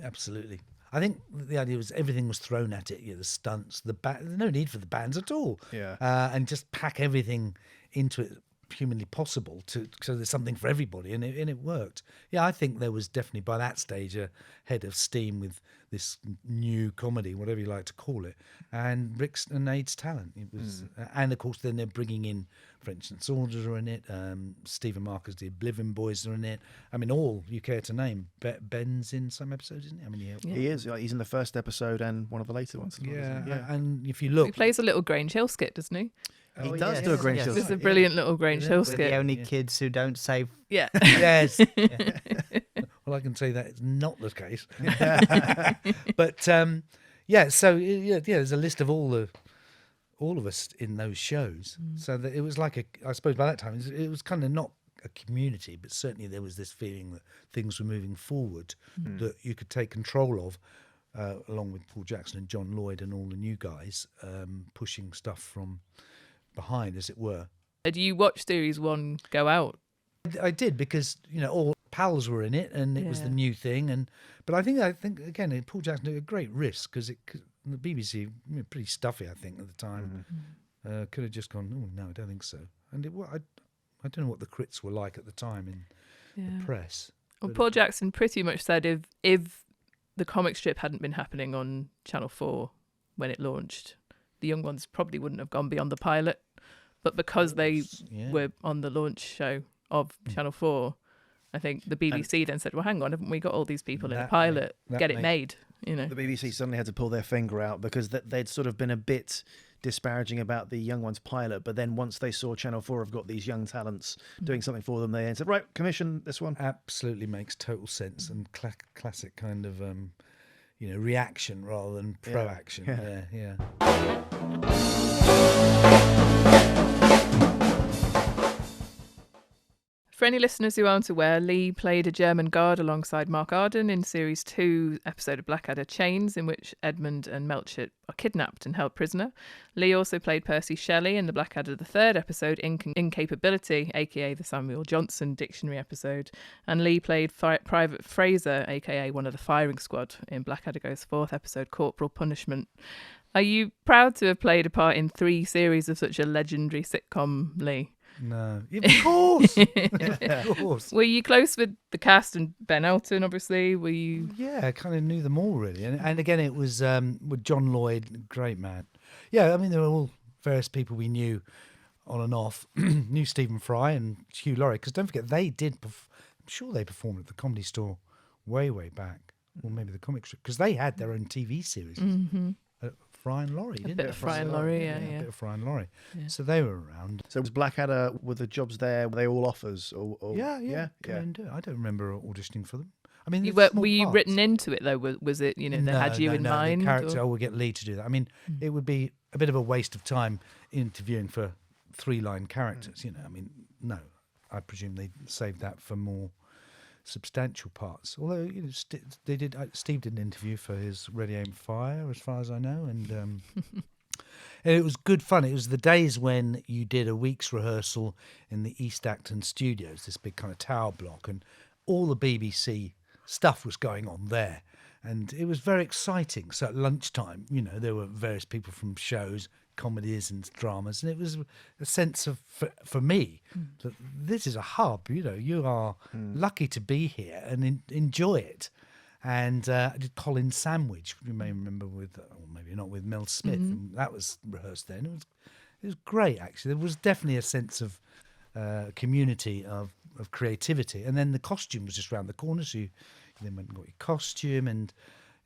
absolutely. I think the idea was everything was thrown at it. The stunts, there's no need for the bands at all. Yeah. And just pack everything into it humanly possible so there's something for everybody, and it worked. Yeah, I think there was definitely by that stage a head of steam with this new comedy, whatever you like to call it, and Rik and Ade's talent. It was, and of course then they're bringing in, for instance, Saunders are in it. Stephen Marker's The Oblivion Boys are in it. I mean, all you care to name. Ben's in some episodes, isn't he? I mean, he is. He's in the first episode and one of the later ones. Yeah. And if you look, he plays a little Grange Hill skit, doesn't he? He does do a Grange Hill skit. It's a brilliant little Grange Hill skit. The only kids who don't save. Yeah. Yes. Well, I can say that it's not the case. But so there's a list of all of us in those shows. So that it was like I suppose by that time it was kind of not a community, but certainly there was this feeling that things were moving forward, that you could take control of. Along with Paul Jackson and John Lloyd and all the new guys pushing stuff from behind, as it were. Did you watch Series 1 go out? I did because all pals were in it, and it was the new thing. But I think again, Paul Jackson took a great risk because the BBC pretty stuffy. I think at the time could have just gone. Oh no, I don't think so. And I don't know what the crits were like at the time in the press. Well, Paul Jackson pretty much said if the comic strip hadn't been happening on Channel 4 when it launched, the Young Ones probably wouldn't have gone beyond the pilot. But because they were on the launch show of Channel 4, I think the BBC then said, well, hang on, haven't we got all these people in a pilot? Get it made. The BBC suddenly had to pull their finger out because they'd sort of been a bit disparaging about the Young Ones pilot, but then once they saw Channel 4 have got these young talents doing something for them, they then said, right, commission this one. Absolutely makes total sense, and classic kind of reaction rather than pro-action. Yeah. For any listeners who aren't aware, Lee played a German guard alongside Mark Arden in Series 2 episode of Blackadder Chains, in which Edmund and Melchett are kidnapped and held prisoner. Lee also played Percy Shelley in the Blackadder the third episode, Incapability, aka the Samuel Johnson dictionary episode. And Lee played Private Fraser, aka one of the firing squad, in Blackadder Goes fourth episode, Corporal Punishment. Are you proud to have played a part in 3 series of such a legendary sitcom, Lee? No, of course. Of course. Were you close with the cast and Ben Elton, obviously? Were you? Yeah, I kind of knew them all, really. And again, it was with John Lloyd, great man. Yeah, I mean, they were all various people we knew on and off. Knew Stephen Fry and Hugh Laurie, because don't forget, they did, I'm sure they performed at the Comedy Store way back, or maybe the comic strip, because they had their own TV series. Mm-hmm. Fry and Laurie, didn't A bit it? of Fry and Laurie, yeah. A bit of Fry and Laurie. Yeah. So they were around. So was Blackadder, were the jobs there, were they all offers? Or Yeah. Come and do it. I don't remember auditioning for them. I mean, Were you written into it, though? Was it, they had you in mind? The character, I would get Lee to do that. I mean, it would be a bit of a waste of time interviewing for 3-line characters, I mean, no. I presume they saved that for more substantial parts. Although Steve did an interview for his Ready Aim Fire, as far as I know, and and it was good fun. It was the days when you did a week's rehearsal in the East Acton studios, this big kind of tower block, and all the BBC stuff was going on there, and it was very exciting. So at lunchtime, there were various people from shows, comedies and dramas, and it was a sense of, for me, that this is a hub. You are lucky to be here and enjoy it. And I did Colin Sandwich, you may remember, with, or maybe not, with Mel Smith, and that was rehearsed then. It was great, actually. There was definitely a sense of community, of creativity, and then the costume was just around the corner, so you then went and got your costume, and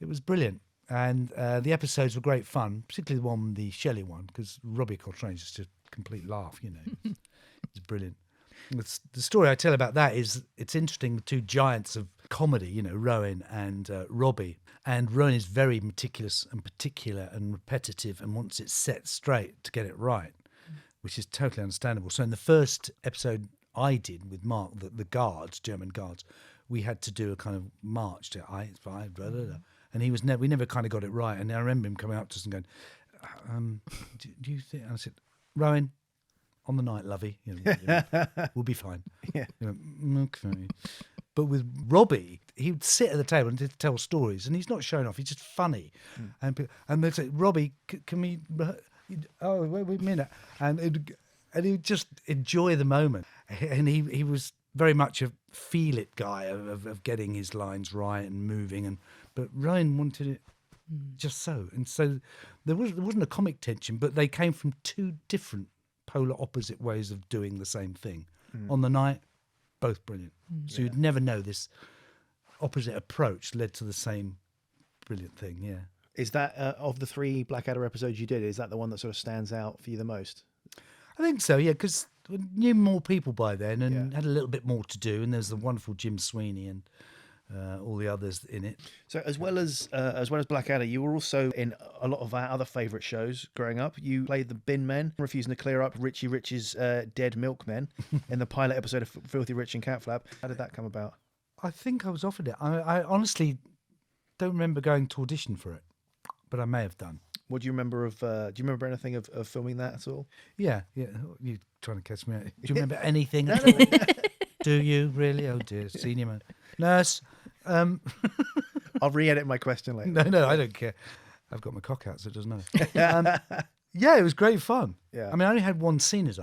it was brilliant. And the episodes were great fun, particularly the Shelley one, because Robbie Coltrane's just a complete laugh, It's brilliant. The story I tell about that is, it's interesting, the two giants of comedy, Rowan and Robbie. And Rowan is very meticulous and particular and repetitive and wants it set straight to get it right, which is totally understandable. So in the first episode I did with Mark, the guards, German guards, we had to do a kind of march to I-5, blah, blah, blah. And we never kind of got it right. And I remember him coming up to us and going, do you think? And I said, Rowan, on the night, lovey, we'll be fine. Yeah. Okay. But with Robbie, he would sit at the table and tell stories, and he's not showing off. He's just funny. And they'd say, Robbie, can we? Oh, wait a minute. And he would just enjoy the moment. And he was very much a feel it guy of getting his lines right and moving, but Ryan wanted it just so. And so there wasn't a comic tension, but they came from 2 different polar opposite ways of doing the same thing. On the night, both brilliant. So you'd never know this opposite approach led to the same brilliant thing. Yeah. Is that of the 3 Blackadder episodes you did, is that the one that sort of stands out for you the most? I think so, yeah, because we knew more people by then and had a little bit more to do. And there's the wonderful Jim Sweeney and all the others in it. So as well as Blackadder, you were also in a lot of our other favourite shows growing up. You played the bin men, refusing to clear up Richie Rich's dead milkmen in the pilot episode of Filthy Rich and Catflap. How did that come about? I think I was offered it. I honestly don't remember going to audition for it, but I may have done. What do you remember of? Do you remember anything of filming that at all? Yeah. You trying to catch me out? Do you remember anything? Do you really? Oh dear, senior man, nurse. I'll re-edit my question later. No, I don't care. I've got my cock out, so it doesn't matter. Yeah, it was great fun. Yeah. I mean, I only had one scene as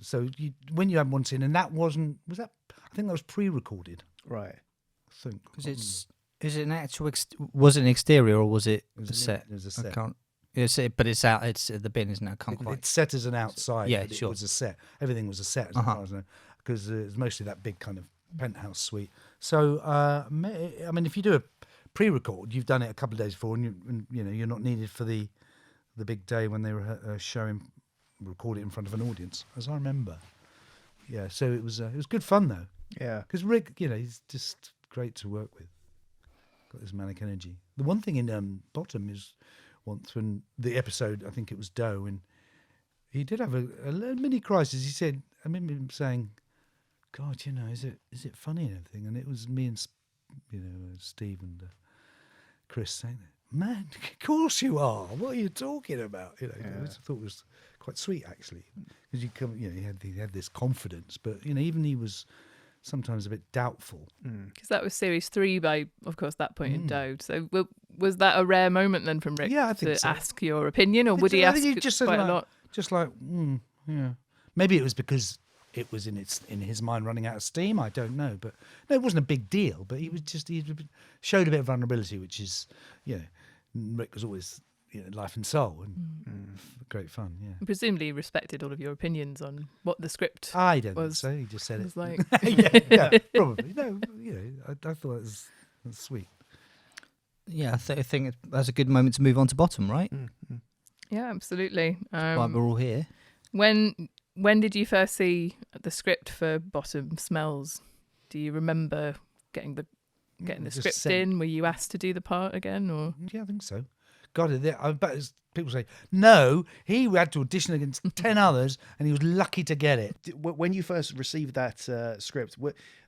so when you had one scene, and that was that? I think that was pre-recorded. Right. I think. Is it an actual? Was it an exterior or was it a set? It was a set. I can't. But it's out. It's the bin, isn't it? I can't quite. It's set as an outside. Yeah, but sure. It was a set. Everything was a set, as far as I know, because it was mostly that big kind of penthouse suite. So, I mean, if you do a pre-record, you've done it a couple of days before, and you're not needed for the the big day when they were record it in front of an audience, as I remember. Yeah, so it was good fun though. Yeah. Because Rick, he's just great to work with. Got this manic energy. The one thing in Bottom is once when the episode, I think it was Doe, and he did have a mini crisis. He said, I remember him saying, God, is it funny and everything? And it was me and Steve and Chris saying, man, of course you are. What are you talking about? I thought it was quite sweet actually, because he had this confidence, but even he was sometimes a bit doubtful. Because that was series 3 by, of course, that point in Doe. So was that a rare moment then from Rick to ask your opinion, or would he ask quite a lot? Just like, yeah. Maybe it was because it was in his mind running out of steam. I don't know, but no, it wasn't a big deal. But he showed a bit of vulnerability, which is, Rick was always life and soul and great fun. Yeah, and presumably he respected all of your opinions on what the script. I don't think so. He just said it. Like, yeah, probably. No, I thought it was sweet. Yeah, I think that's a good moment to move on to Bottom, right? Mm-hmm. Yeah, absolutely. Why we're all here. When did you first see the script for Bottom Smells? Do you remember getting the script in? Were you asked to do the part again, or? Yeah, I think so. God, I bet people say no. He had to audition against 10 others, and he was lucky to get it. When you first received that script,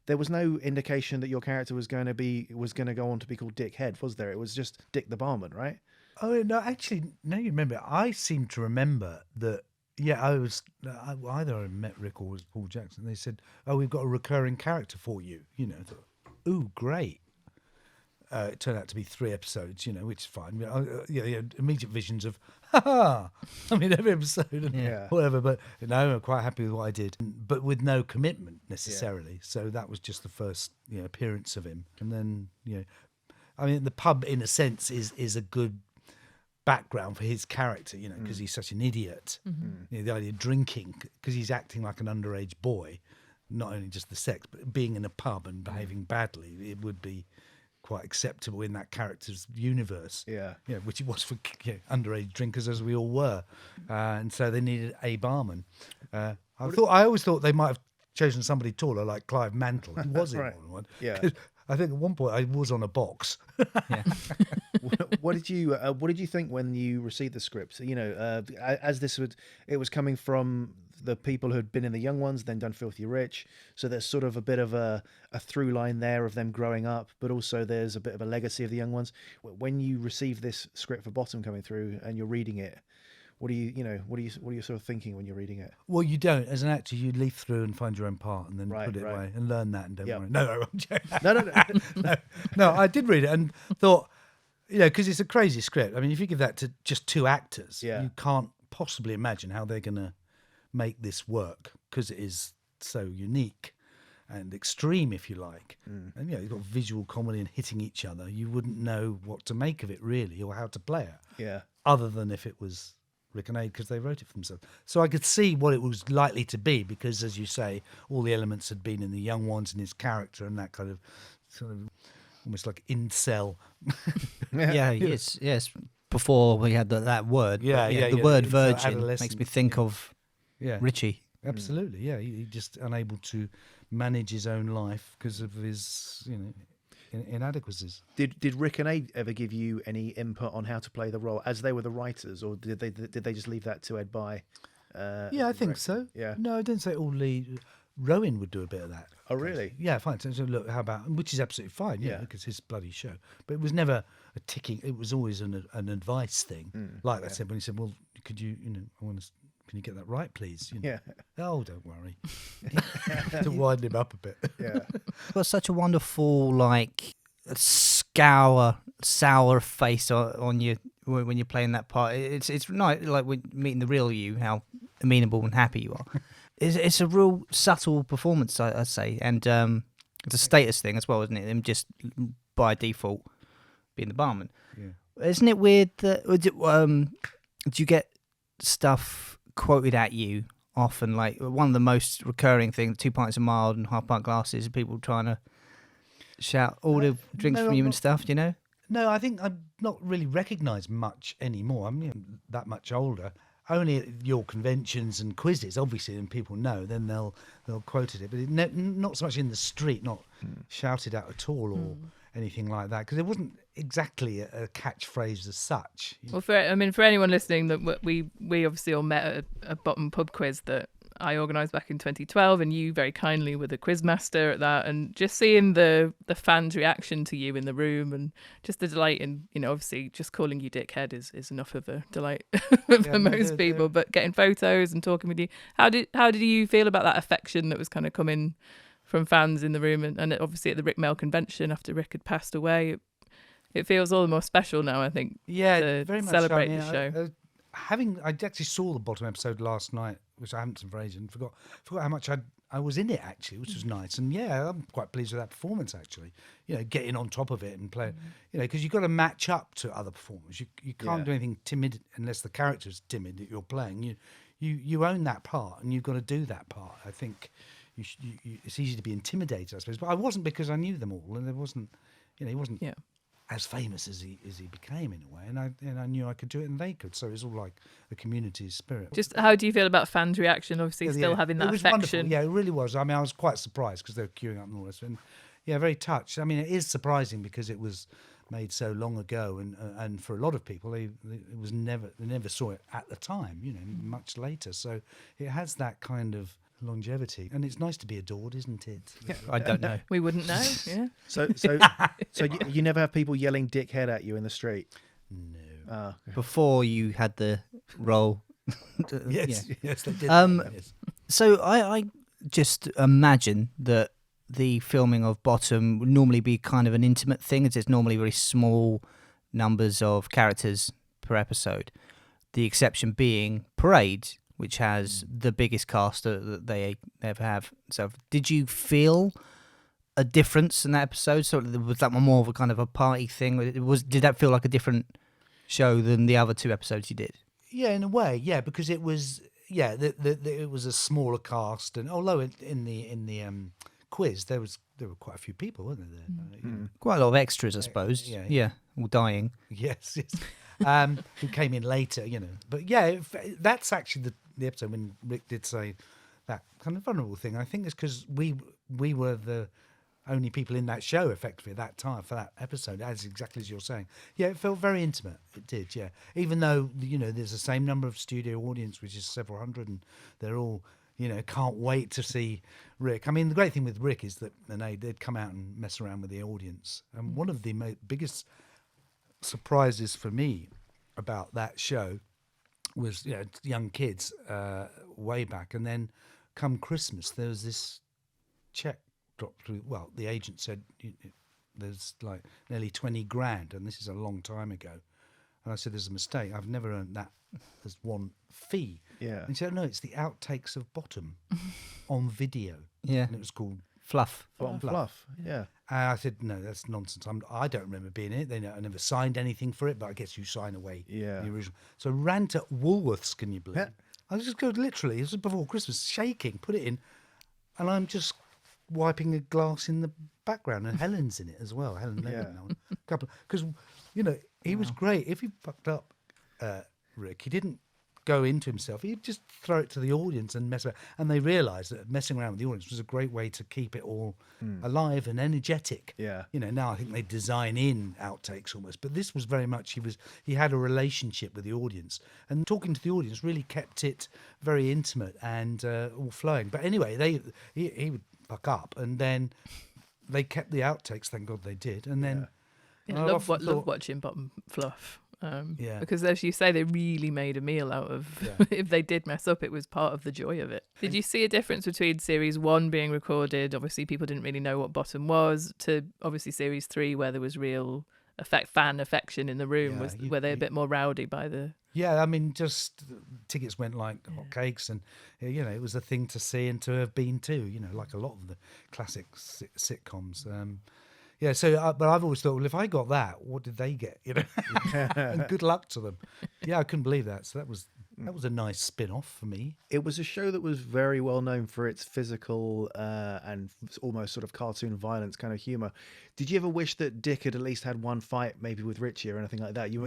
there was no indication that your character was going to go on to be called Dick Head, was there? It was just Dick the barman, right? Oh no, actually, now you remember. I seem to remember that. Yeah, either I met Rick or was Paul Jackson. They said, "Oh, we've got a recurring character for you." I thought, "Ooh, great." It turned out to be 3 episodes, which is fine. Immediate visions of, ha! I mean, every episode and whatever. But no, I'm quite happy with what I did, but with no commitment necessarily. Yeah. So that was just the first appearance of him, and then I mean, the pub in a sense is a good background for his character, because he's such an idiot. Mm-hmm. The idea of drinking, because he's acting like an underage boy, not only just the sex, but being in a pub and behaving badly, it would be quite acceptable in that character's universe. Yeah, which it was for underage drinkers, as we all were, and so they needed a barman. I always thought they might have chosen somebody taller, like Clive Mantle. He was in one. Yeah. I think at one point I was on a box. Yeah. What did you think when you received the script? As it was coming from the people who had been in The Young Ones, then done Filthy Rich. So there's sort of a bit of a through line there of them growing up, but also there's a bit of a legacy of The Young Ones. When you receive this script for Bottom coming through and you're reading it, what are you sort of thinking when you're reading it? Well, you don't. As an actor, you leaf through and find your own part, and then put it away and learn that, and don't worry. No, I did read it and thought, because it's a crazy script. I mean, if you give that to just 2 actors, you can't possibly imagine how they're going to make this work, because it is so unique and extreme, if you like. And you've got visual comedy and hitting each other. You wouldn't know what to make of it really, or how to play it. Yeah. Other than if it was Rick and Ade, because they wrote it for themselves. So I could see what it was likely to be, because, as you say, all the elements had been in The Young Ones and his character and that kind of sort of almost like incel. Yes. Before we had that word. The word virgin makes me think of Richie. Absolutely, yeah. He just unable to manage his own life because of his, inadequacies. Did Rick and Ade ever give you any input on how to play the role, as they were the writers, or did they just leave that to Ed By? I think so. Yeah. No, I didn't say all lead. Rowan would do a bit of that. Oh, really? Yeah, fine. So look, how about, which is absolutely fine, because his bloody show. But it was never a ticking. It was always an advice thing. I said, when he said, "Well, could you, can you get that right, please?" Oh, don't worry. To widen him up a bit. Yeah. Got such a wonderful, sour face on you when you're playing that part. It's not like when meeting the real you, how amenable and happy you are. It's a real subtle performance, I'd say, and it's a status thing as well, isn't it? Him just by default being the barman. Yeah. Isn't it weird that do you get stuff quoted at you often? Like one of the most recurring things, 2 pints of mild and half pint glasses, people trying to shout all the drinks from you and stuff. Do you know? No, I think I'm not really recognised much anymore. I'm that much older. Only at your conventions and quizzes, obviously, and people know, then they'll quote it. But not so much in the street, not shouted out at all or anything like that, because it wasn't exactly a catchphrase as such. Well, for anyone listening, that we obviously all met at a Bottom pub quiz that I organised back in 2012, and you very kindly were the quizmaster at that, and just seeing the fans' reaction to you in the room, and just the delight in, obviously just calling you dickhead is enough of a delight for most people, but getting photos and talking with you, how did you feel about that affection that was kind of coming from fans in the room, and obviously at the Rick Mail convention after Rick had passed away? It feels all the more special now, I think. Yeah, to very much celebrate so. the show. I actually saw the Bottom episode last night, which I haven't seen for ages, and forgot how much I was in it actually, which was nice. And yeah, I'm quite pleased with that performance actually. Getting on top of it and playing. Because you've got to match up to other performers. You can't do anything timid unless the character's timid that you're playing. You own that part, and you've got to do that part. I think it's easy to be intimidated, I suppose, but I wasn't, because I knew them all, and there wasn't, he wasn't. Yeah. As famous as he became in a way, and I knew I could do it and they could, so it's all like a community spirit. Just how do you feel about fans' reaction? Obviously, still having that it was affection. Wonderful. Yeah, it really was. I mean, I was quite surprised because they were queuing up and all this, and yeah, very touched. I mean, it is surprising because it was made so long ago, and for a lot of people, they never saw it at the time. Much later, so it has that kind of longevity, and it's nice to be adored, isn't it? I don't know. We wouldn't know. Yeah. So you never have people yelling "dickhead" at you in the street? No. Oh, Before you had the role. Yes, yes, they did. Yes. So I just imagine that the filming of Bottom would normally be kind of an intimate thing, as it's normally very small numbers of characters per episode. The exception being Parade, which has the biggest cast that they ever have. So did you feel a difference in that episode? So was that more of a kind of a party thing? Did that feel like a different show than the other two episodes you did? Yeah, in a way, yeah, because it was it was a smaller cast, and although in the quiz there were quite a few people, weren't there? Quite a lot of extras, I suppose. Yeah, all dying. Yes. Who came in later, But yeah, that's actually the episode when Rick did say that kind of vulnerable thing. I think it's because we were the only people in that show effectively at that time for that episode, as exactly as you're saying. Yeah, it felt very intimate. It did, yeah. Even though, there's the same number of studio audience, which is several hundred, and they're all, can't wait to see Rick. I mean, the great thing with Rick is that they'd come out and mess around with the audience. And one of the biggest surprises for me about that show was young kids way back, and then come Christmas there was this check dropped through. Well, the agent said there's like nearly 20 grand, and this is a long time ago, and I said there's a mistake, I've never earned that as one fee. And he said no, it's the outtakes of Bottom on video. And it was called Fluff. Fluff. Yeah. And I said, no, that's nonsense. I don't remember being in it. I never signed anything for it, but I guess you sign away the original. So I ran to Woolworths, can you believe? Yeah. I just go literally, this was before Christmas, shaking, put it in, and I'm just wiping a glass in the background, and Helen's in it as well. Helen Levin, because he was great. If he fucked up, Rick, he didn't go into himself. He'd just throw it to the audience and mess around. And they realised that messing around with the audience was a great way to keep it all alive and energetic. Yeah. Now I think they design in outtakes almost, but this was very much he had a relationship with the audience, and talking to the audience really kept it very intimate and all flowing. But anyway, he would fuck up, and then they kept the outtakes. Thank God they did. And then I love watching Bottom Fluff. Because as you say, they really made a meal out of if they did mess up, it was part of the joy of it. Did you see a difference between series 1 being recorded, obviously people didn't really know what Bottom was, to obviously series 3 where there was real fan affection in the room? Were they a bit more rowdy by the... Yeah, I mean, just tickets went like hotcakes, and it was a thing to see and to have been to, like a lot of the classic sitcoms. But I've always thought, well, if I got that, what did they get? And good luck to them. Yeah, I couldn't believe that. So that was That was a nice spin-off for me. It was a show that was very well known for its physical and almost sort of cartoon violence kind of humor. Did you ever wish that Dick had at least had one fight, maybe with Richie or anything like that? You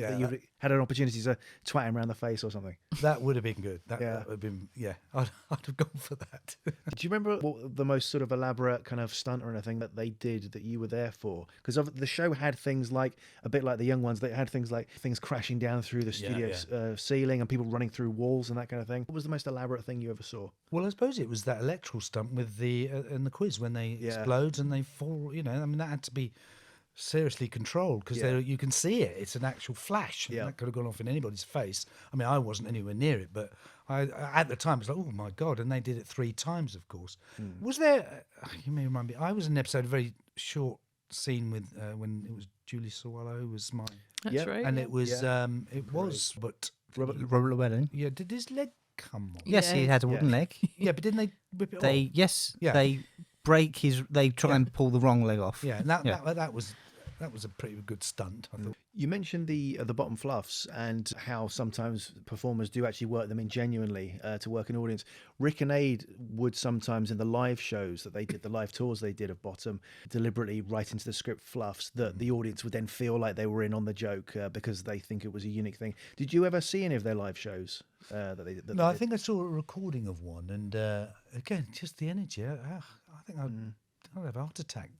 had an opportunity to twat him around the face or something. That would have been good. That would have been, I'd have gone for that. Do you remember what the most sort of elaborate kind of stunt or anything that they did that you were there for? Because the show had things like, a bit like The Young Ones, they had things like things crashing down through the studio ceiling and people running through walls and that kind of thing. What was the most elaborate thing you ever saw? Well, I suppose it was that electoral stunt with the in the quiz when they explode and they fall. That had to be seriously controlled because you can see it. It's an actual flash. And that could have gone off in anybody's face. I mean, I wasn't anywhere near it, but I at the time it was like, oh my God, and they did it 3 times, of course. Was there, you may remind me, I was in an episode, a very short scene with when it was Julie Sawallow was mine. That's right. And it was, but Robert Llewellyn. yeah, did his leg come off? Yes, he had a wooden leg. Yeah, but didn't they rip it off? They break his. They try and pull the wrong leg off. Yeah, and that was a pretty good stunt, I thought. You mentioned the bottom fluffs and how sometimes performers do actually work them in genuinely to work an audience. Rick and Ade would sometimes, in the live shows that they did, the live tours they did of Bottom, deliberately write into the script fluffs that the audience would then feel like they were in on the joke because they think it was a unique thing. Did you ever see any of their live shows? I think I saw a recording of one, and again, just the energy. I think I'd have a heart attack.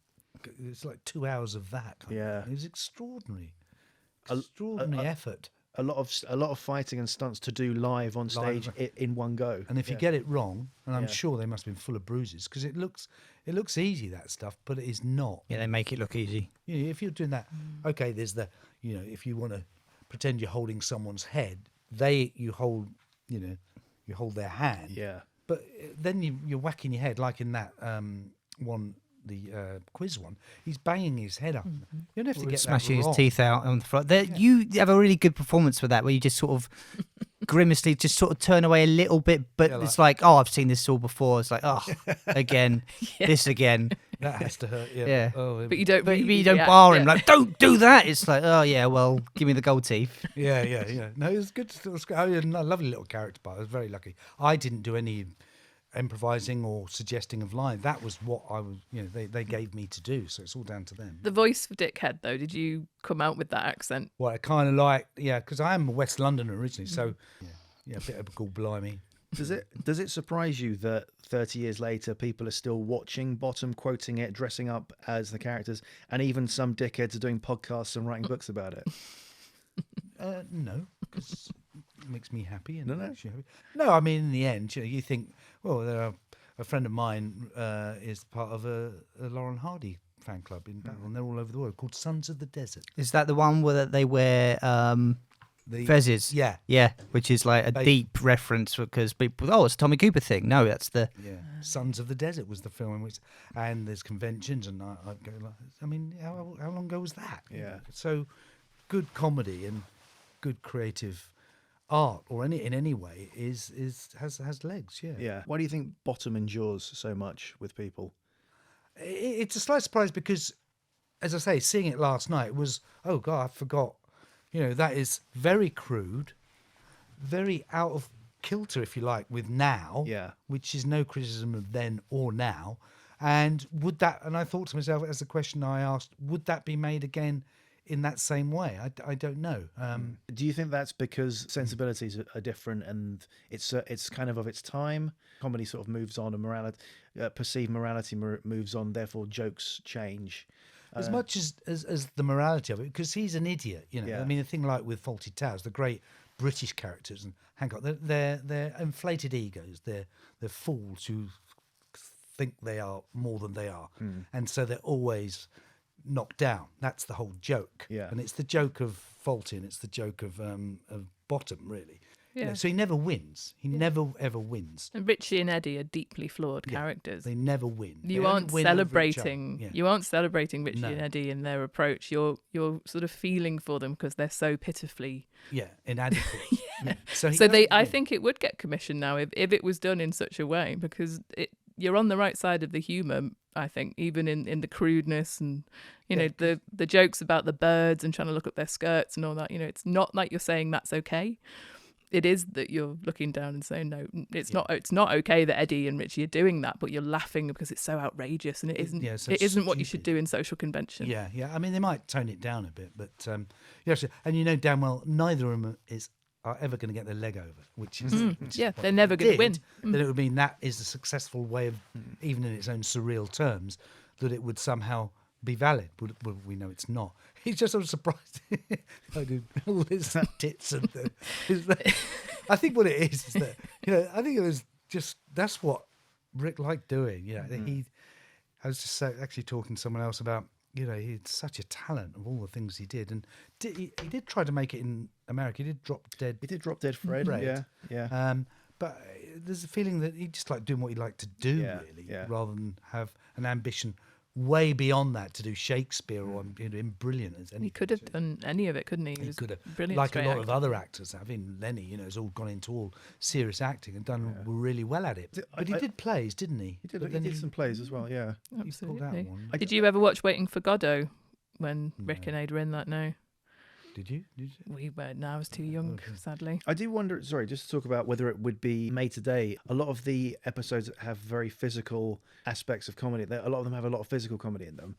It's like 2 hours of that. It was extraordinary. Extraordinary effort. A lot of fighting and stunts to do live on stage in one go. And if you get it wrong, and I'm sure they must have been full of bruises because it looks easy, that stuff, but it is not. Yeah, they make it look easy. If you're doing that, okay, there's if you want to pretend you're holding someone's head, you hold their hand. Yeah. But then you're whacking your head like in that one. The quiz one, he's banging his head up. You don't have to get smashing that his teeth out on the front. You have a really good performance for that, where you just sort of grimacely just sort of turn away a little bit, but it's like, oh, I've seen this all before. It's like, oh, again, this again. That has to hurt. Yeah. Oh, But you don't. You don't bar him like, don't do that. It's like, oh yeah, well, give me the gold teeth. Yeah. No, it was good. It was a lovely little character, but I was very lucky. I didn't do any improvising or suggesting of line. That was what I was, they gave me to do, so it's all down to them. The voice for Dickhead, though, did you come out with that accent? Well, I kind of like, because I am a West Londoner originally, so a bit of a gall blimey. Does it surprise you that 30 years later people are still watching Bottom, quoting it, dressing up as the characters, and even some dickheads are doing podcasts and writing books about it? No, because it makes me happy and makes you happy. No, I mean, in the end, you think, well, a friend of mine is part of a Lauren Hardy fan club in Battle, and they're all over the world, called Sons of the Desert. Is that the one where they wear fezzes? Yeah, which is like a deep reference because people, it's a Tommy Cooper thing. No, that's the Sons of the Desert was the film in which, and there's conventions, and I go like, I mean, how long ago was that? Yeah, so good comedy and good creative art, or in any way, has legs. Yeah. Why do you think Bottom endures so much with people? It's a slight surprise because, as I say, seeing it last night was, oh God, I forgot. That is very crude, very out of kilter, if you like, with now. Yeah. Which is no criticism of then or now. And and I thought to myself, as the question I asked, would that be made again in that same way? I don't know. Do you think that's because sensibilities are different and it's kind of its time? Comedy sort of moves on, and morality, perceived morality moves on. Therefore, jokes change. As much as the morality of it, because he's an idiot. I mean, a thing like with Fawlty Towers, the great British characters and Hancock, they're inflated egos. They're fools who think they are more than they are, and so they're always knocked down. That's the whole joke. Yeah. And it's the joke of Fawlty, and it's the joke of Bottom, really. Yeah. So he never wins. He never ever wins. And Richie and Eddie are deeply flawed characters. They never win. You aren't celebrating. Yeah. You aren't celebrating Richie and Eddie in their approach. You're sort of feeling for them because they're so pitifully inadequate. So I think it would get commissioned now if it was done in such a way, because you're on the right side of the humour. I think even in the crudeness and the jokes about the birds and trying to look up their skirts and all that. It's not like you're saying that's okay. it is that you're looking down and saying, no, it's not okay that Eddie and Richie are doing that, but you're laughing because it's so outrageous, and it isn't. It isn't what you should do in social convention. Yeah. I mean, they might tone it down a bit, but and damn well neither of them are ever going to get their leg over, which is they're never going to win. Then it would mean that is a successful way of, even in its own surreal terms, that it would somehow be valid. Well, we know it's not. He's just sort of surprised. I do all this tits and I think what it is that I think it was just that's what Rick liked doing. I was just actually talking to someone else about. He had such a talent of all the things he did, and he did try to make it in America. He did Drop Dead. He did Drop Dead Fred. Yeah. But there's a feeling that he just liked doing what he liked to do, rather than have an ambition way beyond that to do Shakespeare or him brilliant as any. He could have done any of it, couldn't he? He could have, brilliant, like a lot of other actors have. In Lenny, has all gone into all serious acting and done really well at it. But he did plays, didn't he? He did some plays as well. Yeah, absolutely. Did you ever watch Waiting for Godot when Rick and Ade were in that? No. Did you? We were. No, I was too young, sadly. I do wonder, sorry, just to talk about whether it would be made today. A lot of the episodes have very physical aspects of comedy. A lot of them have a lot of physical comedy in them.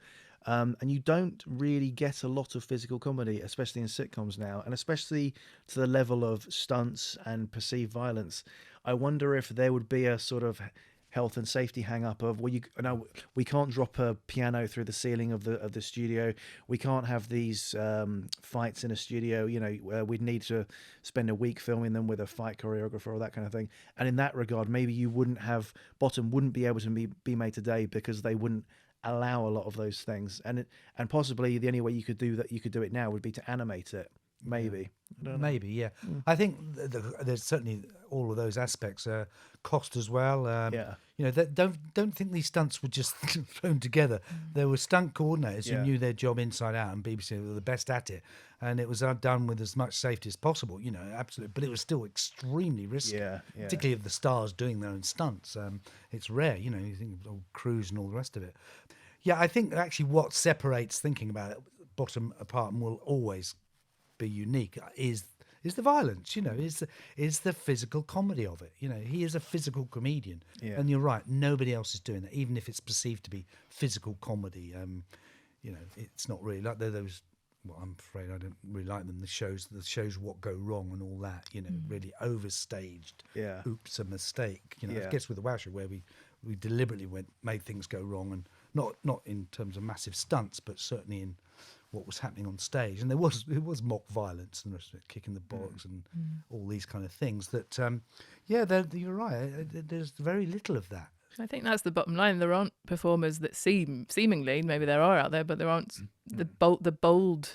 And you don't really get a lot of physical comedy, especially in sitcoms now, and especially to the level of stunts and perceived violence. I wonder if there would be a sort of health and safety hang up of we can't drop a piano through the ceiling of the studio. We can't have these fights in a studio. We'd need to spend a week filming them with a fight choreographer or that kind of thing. And in that regard, maybe you Bottom wouldn't be able to be made today because they wouldn't allow a lot of those things. And possibly the only way you could do it now would be to animate it. Maybe. Maybe, yeah. I think there's certainly all of those aspects. Cost as well. Don't think these stunts were just thrown together. There were stunt coordinators who knew their job inside out, and BBC were the best at it. And it was done with as much safety as possible. Absolutely. But it was still extremely risky, particularly of the stars doing their own stunts. It's rare, you think of crews and all the rest of it. Yeah, I think actually what separates thinking about it, Bottom apart and will always be unique is the violence, is the physical comedy of it. He is a physical comedian, and you're right, nobody else is doing that, even if it's perceived to be physical comedy. It's not really like those. Well, I'm afraid I don't really like them. The shows what go wrong and all that. Really overstaged. Yeah. Oops, a mistake. I guess with the Wow Show where we deliberately made things go wrong, and not in terms of massive stunts, but certainly in what was happening on stage. And it was mock violence and kicking the bollocks and all these kind of things that you're right, there's very little of that. I think that's the bottom line. There aren't performers that seemingly, maybe there are out there, but there aren't the bold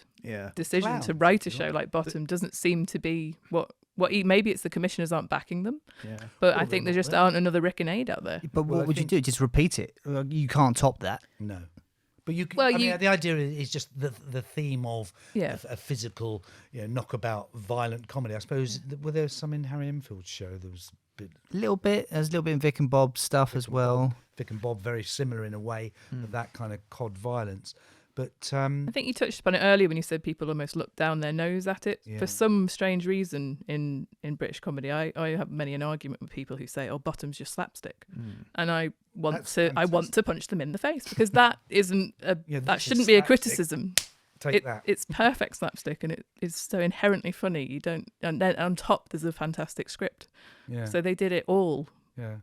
decision to write a show like Bottom doesn't seem to be what maybe it's the commissioners aren't backing them, but I think there just aren't another Rick and Ade out there. But what would you do? Just repeat it? You can't top that. No. But you can, the idea is just the theme of a physical, knockabout, violent comedy. I suppose were there some in Harry Enfield's show? There was a little bit. There's a little bit in Vic and Bob stuff as well. Vic and Bob, very similar in a way of that kind of cod violence. But I think you touched upon it earlier when you said people almost look down their nose at it. For some strange reason in British comedy, I have many an argument with people who say, "Oh, Bottom's just slapstick," and I want to punch them in the face because that isn't that shouldn't be a criticism. It's perfect slapstick, and it is so inherently funny. And then on top there's a fantastic script. So they did it all.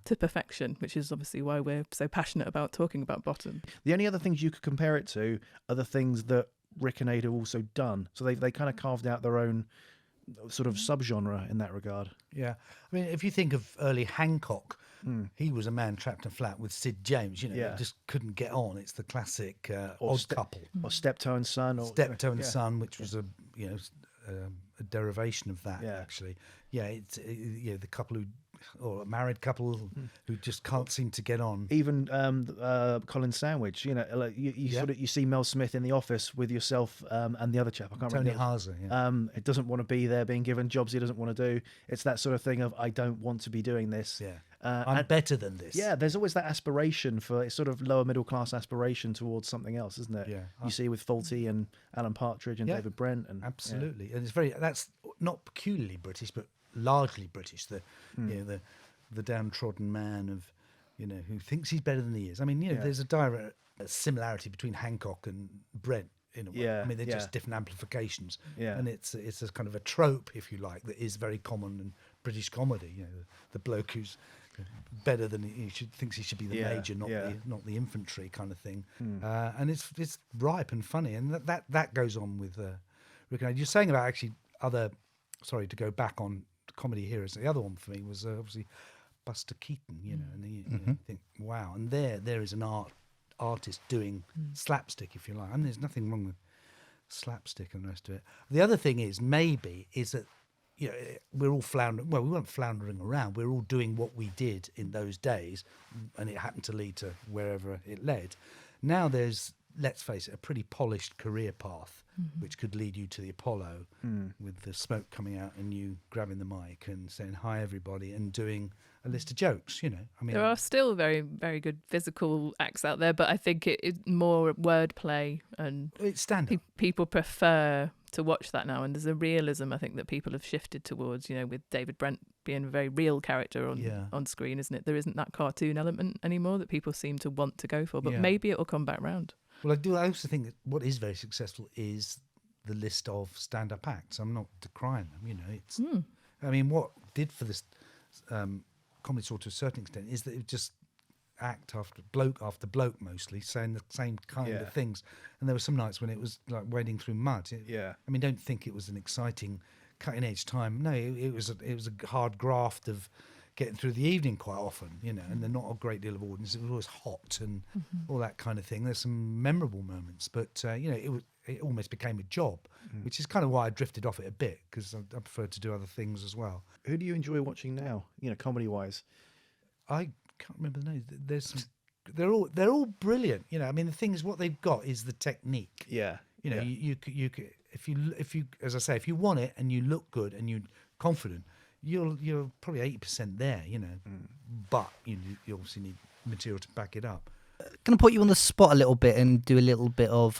To perfection, which is obviously why we're so passionate about talking about Bottom. The only other things you could compare it to are the things that Rick and Ade have also done. So they kind of carved out their own sort of subgenre in that regard. Yeah. I mean, if you think of early Hancock, he was a man trapped in a flat with Sid James, just couldn't get on. It's the classic odd couple. Or Steptoe and Son. Steptoe and Son, which was a derivation of that, actually. Yeah, it's the couple or a married couple who just can't seem to get on. Even Colin Sandwich, you see Mel Smith in The Office with yourself and the other chap. I can't remember. Tony Haza. It doesn't want to be there, being given jobs he doesn't want to do. It's that sort of thing of I don't want to be doing this. Yeah, I'm better than this. Yeah, there's always that aspiration for it's sort of lower middle class aspiration towards something else, isn't it? Yeah, you see with Fawlty and Alan Partridge and David Brent, and absolutely, and that's not peculiarly British, but largely British. The downtrodden man of, who thinks he's better than he is. I mean, there's a direct similarity between Hancock and Brent in a way. Yeah, I mean, they're yeah. just different amplifications. Yeah. And it's a kind of a trope, if you like, that is very common in British comedy. The bloke who's better than thinks he should be the major, not the infantry kind of thing. And it's ripe and funny, and that goes on with Rick and Ade. You're saying about actually to go back on comedy heroes. The other one for me was obviously Buster Keaton, and you think, wow, and there is an artist doing slapstick, if you like, and there's nothing wrong with slapstick and the rest of it. The other thing is that we're all floundering. Well, we weren't floundering around. We're all doing what we did in those days, and it happened to lead to wherever it led. Now there's, let's face it, a pretty polished career path, which could lead you to the Apollo with the smoke coming out and you grabbing the mic and saying hi everybody and doing a list of jokes. I mean, there are still very, very good physical acts out there, but I think it's more wordplay, and it's stand-up. People prefer to watch that now, and there's a realism I think that people have shifted towards, with David Brent being a very real character on screen, isn't it? There isn't that cartoon element anymore that people seem to want to go for, but maybe it'll come back round. Well, I also think that what is very successful is the list of stand-up acts. I'm not decrying them, it's I mean, what did for this comedy sort to a certain extent is that it just act after bloke mostly, saying the same kind of things. And there were some nights when it was like wading through mud. I mean, don't think it was an exciting, cutting edge time. No, it was a hard graft of getting through the evening quite often, and there's not a great deal of audience. It was always hot and all that kind of thing. There's some memorable moments, but it almost became a job, which is kind of why I drifted off it a bit, because I prefer to do other things as well. Who do you enjoy watching now, comedy wise? I can't remember the names. There's some, they're all brilliant. I mean, the thing is, what they've got is the technique. You if you as I say, if you want it and you look good and you're confident, you're probably 80% there. But you obviously need material to back it up. Going to put you on the spot a little bit and do a little bit of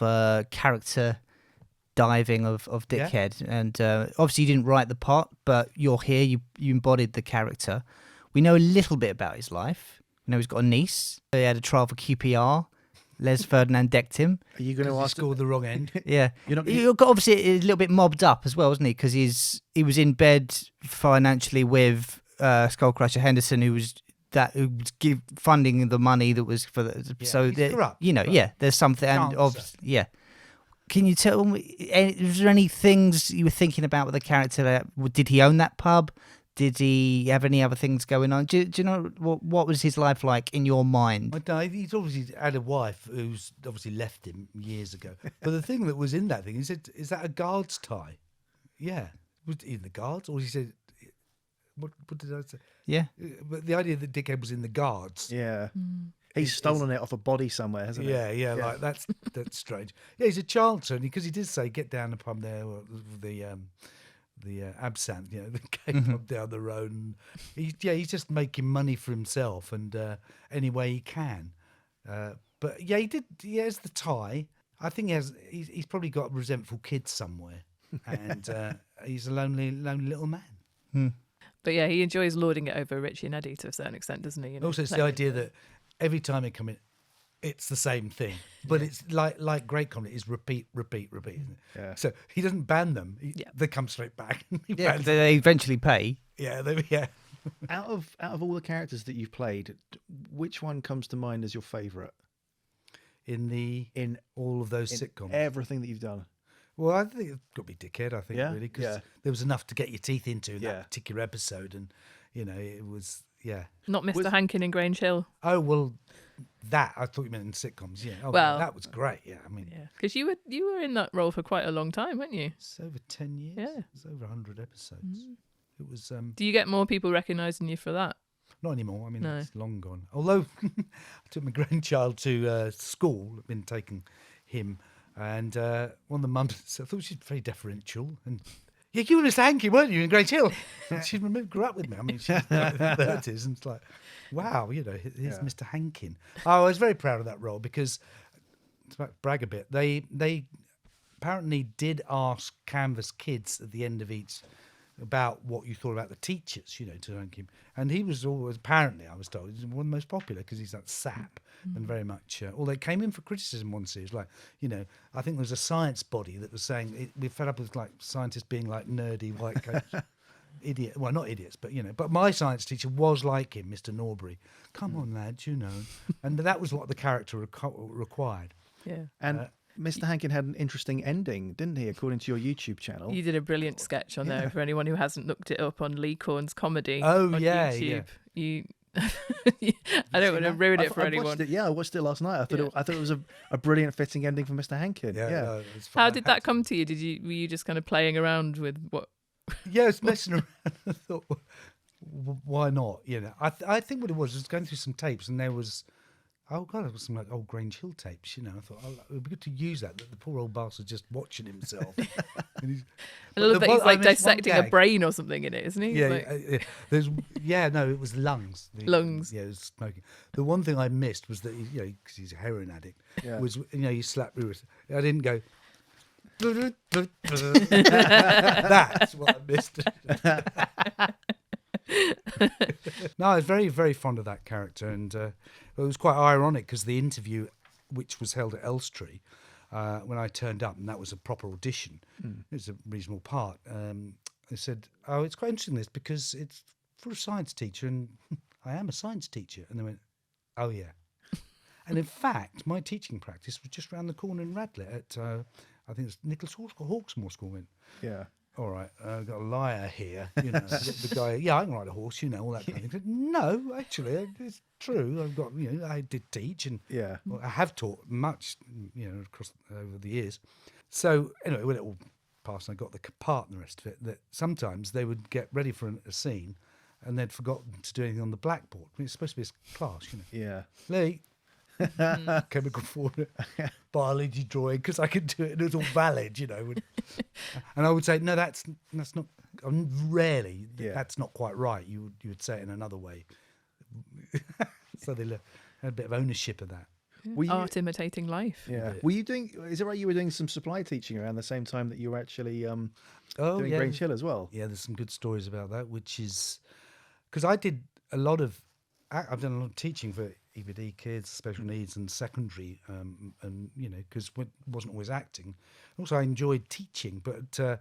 character diving of Dickhead. And obviously you didn't write the part, but you're here, you embodied the character. We know a little bit about his life. We know he's got a niece. He had a trial for QPR. Les Ferdinand decked him. Are you going to ask? Score the wrong end. Yeah. He got obviously a little bit mobbed up as well, wasn't he? Because he was in bed financially with Skullcrusher Henderson, who was funding the money that was for the. Yeah, so he's corrupt. There's something. And obviously, Can you tell me? Was there any things you were thinking about with the character? Did he own that pub? Did he have any other things going on? Do you know what was his life like in your mind? I don't know. He's obviously had a wife who's obviously left him years ago. But the thing that was in that thing, he said, "Is that a guard's tie?" Yeah, was it in the guards, or he said, "What did I say?" Yeah, but the idea that Dickhead was in the guards. Yeah. He's stolen it off a body somewhere, hasn't he? Yeah, like that's strange. Yeah, he's a Charlton because he did say get down the pub there, or the absinthe, the gay pub down the road. And he's just making money for himself and any way he can. But he has the tie. I think he's probably got resentful kids somewhere, and he's a lonely little man. But yeah, he enjoys lording it over Richie and Eddie to a certain extent, doesn't he? Also, it's the idea that every time they come in, it's the same thing. But it's like great comedy is repeat, isn't it? Yeah. So he doesn't ban them. They come straight back. They eventually pay. Yeah. Out of all the characters that you've played, which one comes to mind as your favourite? In all of those sitcoms, everything that you've done. Well, I think it's got to be Dickhead. I think really, because there was enough to get your teeth into in that particular episode, and it was Not Mr. Hankin in Grange Hill. Oh well, that I thought you meant in sitcoms. Yeah. Oh, well, that was great. Yeah, I mean, because you were in that role for quite a long time, weren't you? It's over 10 years. Yeah, it's over 100 episodes. It was. Do you get more people recognising you for that? Not anymore. I mean, it's long gone. Although I took my grandchild to school. I've been taking him. And one of the mums, I thought she was very deferential. And you were Mr. Hanky, weren't you, in Grange Hill? She grew up with me. I mean, she's like in the 30s. And it's like, wow, here's Mr. Hankin. I was very proud of that role because, to brag a bit, they apparently did ask Canvas kids at the end of each about what you thought about the teachers, to rank him. And he was always, apparently, I was told, he's one of the most popular because he's that sap and very much. Although it came in for criticism one series, I think there was a science body that was saying we're fed up with scientists being like nerdy white coats. Idiot, well, not idiots, but but my science teacher was like him, Mr. Norbury. Come on, lads, and that was what the character required. Yeah, and Mr. Hankin had an interesting ending, didn't he? According to your YouTube channel, you did a brilliant sketch on there for anyone who hasn't looked it up on Lee Corn's comedy. Oh on yeah, YouTube. yeah. I don't want to ruin it for I anyone. watched it, I watched it last night. I thought it was a brilliant fitting ending for Mr. Hankin. Yeah. No, How did that come to you? Were you just kind of playing around with what? Yeah, I was messing around. I thought, why not? I think what it was going through some tapes, and there was, oh god, it was some old Grange Hill tapes. I thought it would be good to use that. The poor old bastard just watching himself. I love that he's dissecting a brain or something in it, isn't he? Yeah, no, it was lungs. Lungs. Yeah, it was smoking. The one thing I missed was that because he's a heroin addict, was you slap me with. I didn't go. That's what I missed. No, I was very, very fond of that character, and it was quite ironic because the interview, which was held at Elstree, when I turned up, and that was a proper audition, it was a reasonable part. They said, "Oh, it's quite interesting this because it's for a science teacher, and I am a science teacher." And they went, "Oh yeah." And in fact, my teaching practice was just round the corner in Radlett at. I think it's Nicholas Hawksmoor School. Went, yeah. All right, I've got a liar here. The guy, I can ride a horse, all that kind of thing. Said, no, actually, it's true. I've got, I did teach, and I have taught much, across over the years. So anyway, when it all passed, and I got the part and the rest of it. That sometimes they would get ready for a scene, and they'd forgotten to do anything on the blackboard. I mean, it's supposed to be a class, Yeah. Lee. Chemical formula, biology drawing, because I could do it and it was all valid, and I would say no, that's not. Rarely, that's not quite right. You would say it in another way. So they had a bit of ownership of that. Art imitating life. Yeah. Were you doing? Is it right? You were doing some supply teaching around the same time that you were actually doing Grange Hill as well. Yeah, there's some good stories about that, which is because I did a lot of. I've done a lot of teaching for EBD kids, special needs, and secondary, and because it wasn't always acting. Also, I enjoyed teaching, but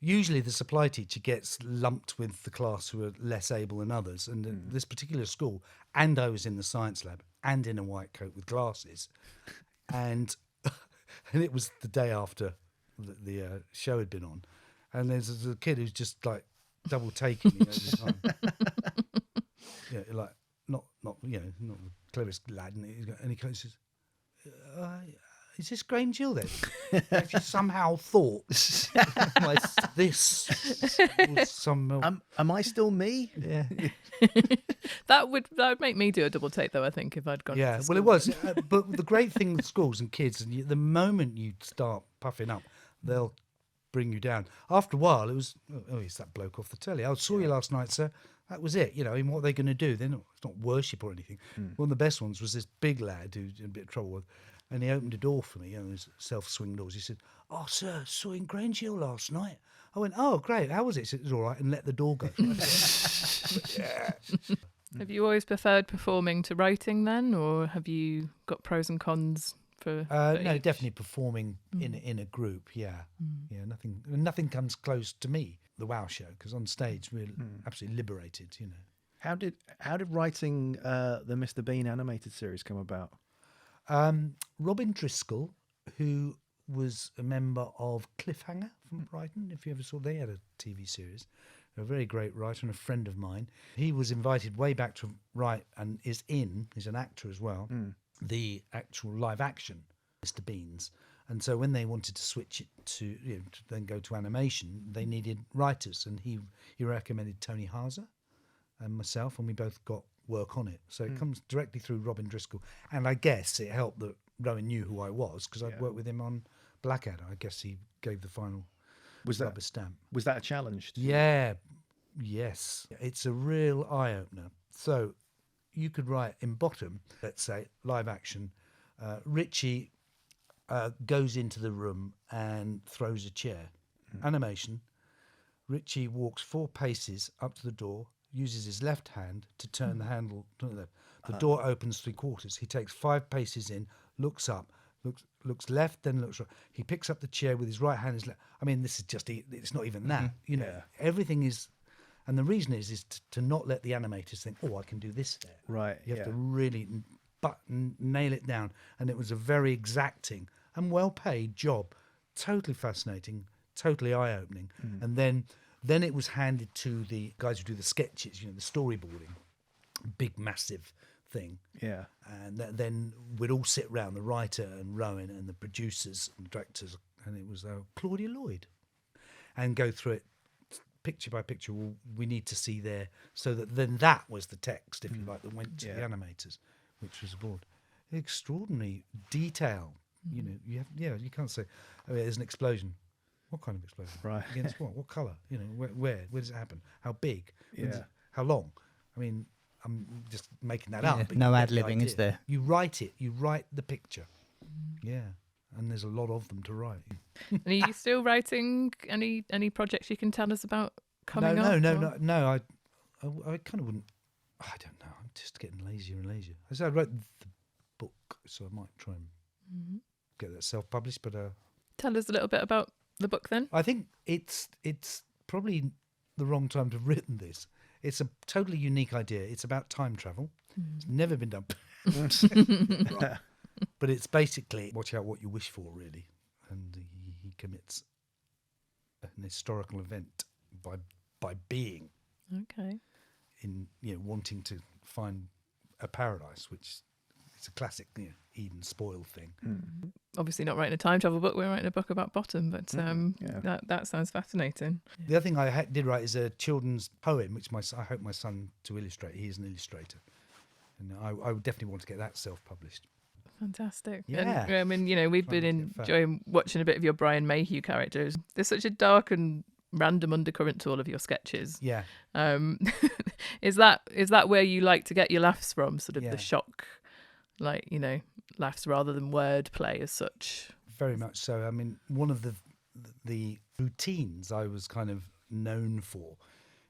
usually the supply teacher gets lumped with the class who are less able than others. And this particular school, and I was in the science lab and in a white coat with glasses, and it was the day after the show had been on, and there's a kid who's just double taking me every time. Not the cleverest lad, and he goes, "Is this Grange Hill then?" If you somehow thought this was some, am I still me? Yeah, that would make me do a double take though. I think if I'd gone. Yeah, to well, it was. But the great thing with schools and kids, and the moment you start puffing up, they'll bring you down. After a while, it was, oh, it's that bloke off the telly. I saw you last night, sir. That was it. And what are they going to do? It's not worship or anything. One of the best ones was this big lad who's in a bit of trouble with, and he opened a door for me, his self-swing doors. He said, "Oh, sir, saw you in Grange Hill last night." I went, "Oh, great. How was it?" He said, "It was all right," and let the door go. Yeah. Have you always preferred performing to writing then, or have you got pros and cons for no, each? definitely performing in a group. Yeah, yeah. Nothing comes close to me. The Wow Show, because on stage we're absolutely liberated. How did writing the Mr. Bean animated series come about? Robin Driscoll, who was a member of Cliffhanger from Brighton, if you ever saw, they had a TV series. A very great writer and a friend of mine. He was invited way back to write, and he's an actor as well, the actual live action Mr. Beans. And so when they wanted to switch it to then go to animation, they needed writers, and he recommended Tony Haza and myself, and we both got work on it. So it comes directly through Robin Driscoll, and I guess it helped that Rowan knew who I was because I'd worked with him on Blackadder. I guess he gave the final rubber stamp. Was that a challenge? Yeah, yes, it's a real eye opener. So you could write in bottom, let's say live action, Richie goes into the room and throws a chair. Animation, Richie walks 4 paces up to the door, uses his left hand to turn the handle to the left. The door opens 3/4. He takes 5 paces in, looks up, looks left, then looks right. He picks up the chair with his right hand. I mean, this is it's not even that. You know, everything is. And the reason is to not let the animators think, oh, I can do this there. Right. You have to really nail it down. And it was a very exacting and well-paid job. Totally fascinating, totally eye-opening. And then it was handed to the guys who do the sketches, you know, the storyboarding. Big, massive thing. Yeah. And then we'd all sit round, the writer and Rowan and the producers and directors, and it was Claudia Lloyd, and go through it picture by picture. Well, we need to see there, so that was the text, if you like, that went to the animators, which was aboard. Extraordinary detail. You know, you can't say, oh, there's an explosion. What kind of explosion? Right. Against what? What colour? You know, where does it happen? How big? Yeah. How long? I mean, I'm just making that up. But no you get ad-libbing, the is idea. there? You write it. You write the picture. Yeah. And there's a lot of them to write. And are you still writing any projects you can tell us about coming No. up? I kind of wouldn't. I don't know. I'm just getting lazier and lazier. I said I wrote the book, so I might try and get that self-published. But Tell us a little bit about the book then. I think it's probably the wrong time to have written this. It's a totally unique idea. It's about time travel. It's never been done. Right. But it's basically watch out what you wish for, really. And he commits an historical event by being in, you know, wanting to find a paradise, which is a classic, you know, Eden spoil thing. Obviously not writing a time travel book, we're writing a book about bottom, but that sounds fascinating. The other thing I did write is a children's poem, which I hope my son to illustrate. He is an illustrator. And I would definitely want to get that self-published. Fantastic. Yeah. And, I mean, you know, we've been enjoying watching a bit of your Brian Mayhew characters. There's such a dark and random undercurrent to all of your sketches. Yeah. Is that where you like to get your laughs from? Sort of the shock, like, you know, laughs rather than word play as such? Very much so. I mean, one of the routines I was kind of known for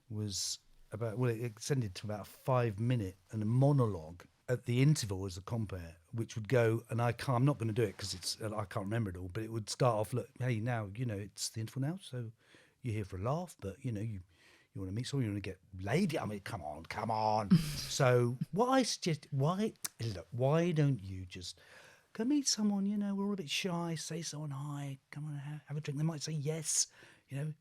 was it extended to about a 5-minute and a monologue at the interval as a compere, which would go, and I'm not going to do it because I can't remember it all, but it would start off, look, hey, now, you know, it's the interval now, so you're here for a laugh, but, you know, you want to meet someone, you want to get laid. I mean, come on. So what I suggest, why don't you just go meet someone, you know, we're all a bit shy, say someone hi, come on, have a drink. They might say yes, you know,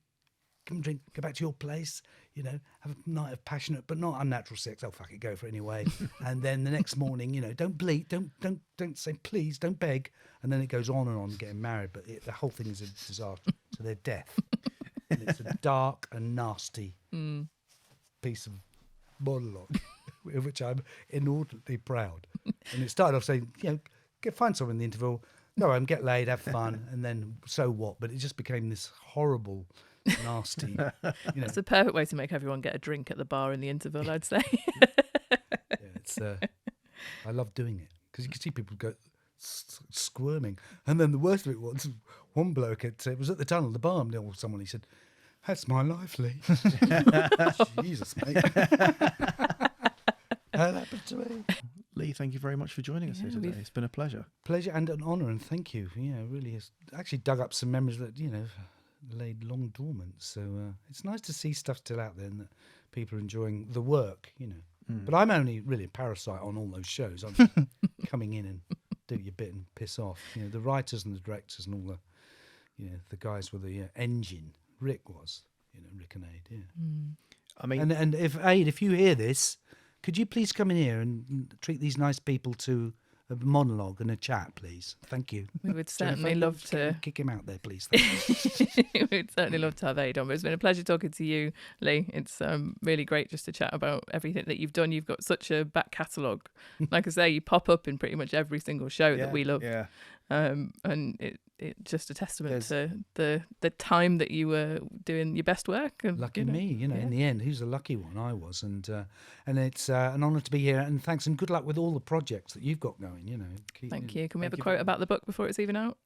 come and drink, go back to your place, you know, have a night of passionate but not unnatural sex. Oh, fuck it, go for it anyway. And then the next morning, you know, don't bleat, don't say please, don't beg. And then it goes on getting married, but the whole thing is a disaster to their death. And it's a dark and nasty piece of monologue, of which I'm inordinately proud. And it started off saying, you know, find someone in the interval, go home, get laid, have fun, and then so what? But it just became this horrible, nasty, you know. It's a perfect way to make everyone get a drink at the bar in the interval, I'd say. I love doing it because you can see people go squirming. And then the worst of it was one bloke it was at the tunnel, the bar, or someone, he said, "That's my life, Lee." Jesus, mate. That happened to me. Lee, thank you very much for joining us here today. It's been a pleasure. Pleasure and an honour, and thank you. Yeah, it really has actually dug up some memories that, you know, laid long dormant. So it's nice to see stuff still out there and that people are enjoying the work, you know. But I'm only really a parasite on all those shows. I'm coming in and do your bit and piss off. You know, the writers and the directors and all the, you know, the guys with the engine. Rick was, you know, Rick and Ade. Yeah. I mean, and if Ade, if you hear this, could you please come in here and treat these nice people to a monologue and a chat, please? Thank you. We would certainly love to kick him out there, please. We'd certainly love to have Ade on. But it's been a pleasure talking to you, Lee. It's really great just to chat about everything that you've done. You've got such a back catalogue. Like I say, you pop up in pretty much every single show that we love. Yeah. And it's just a testament to the time that you were doing your best work. And, lucky me, you know, in the end, who's the lucky one? I was. And it's an honour to be here. And thanks and good luck with all the projects that you've got going, you know. Thank you. Can we have a quote about the book before it's even out?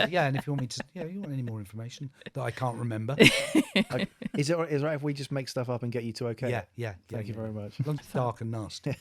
Yeah, and if you want me to, you want any more information that I can't remember. Is it right if we just make stuff up and get you to okay? Yeah. Thank you very much. As long as it's dark and nasty.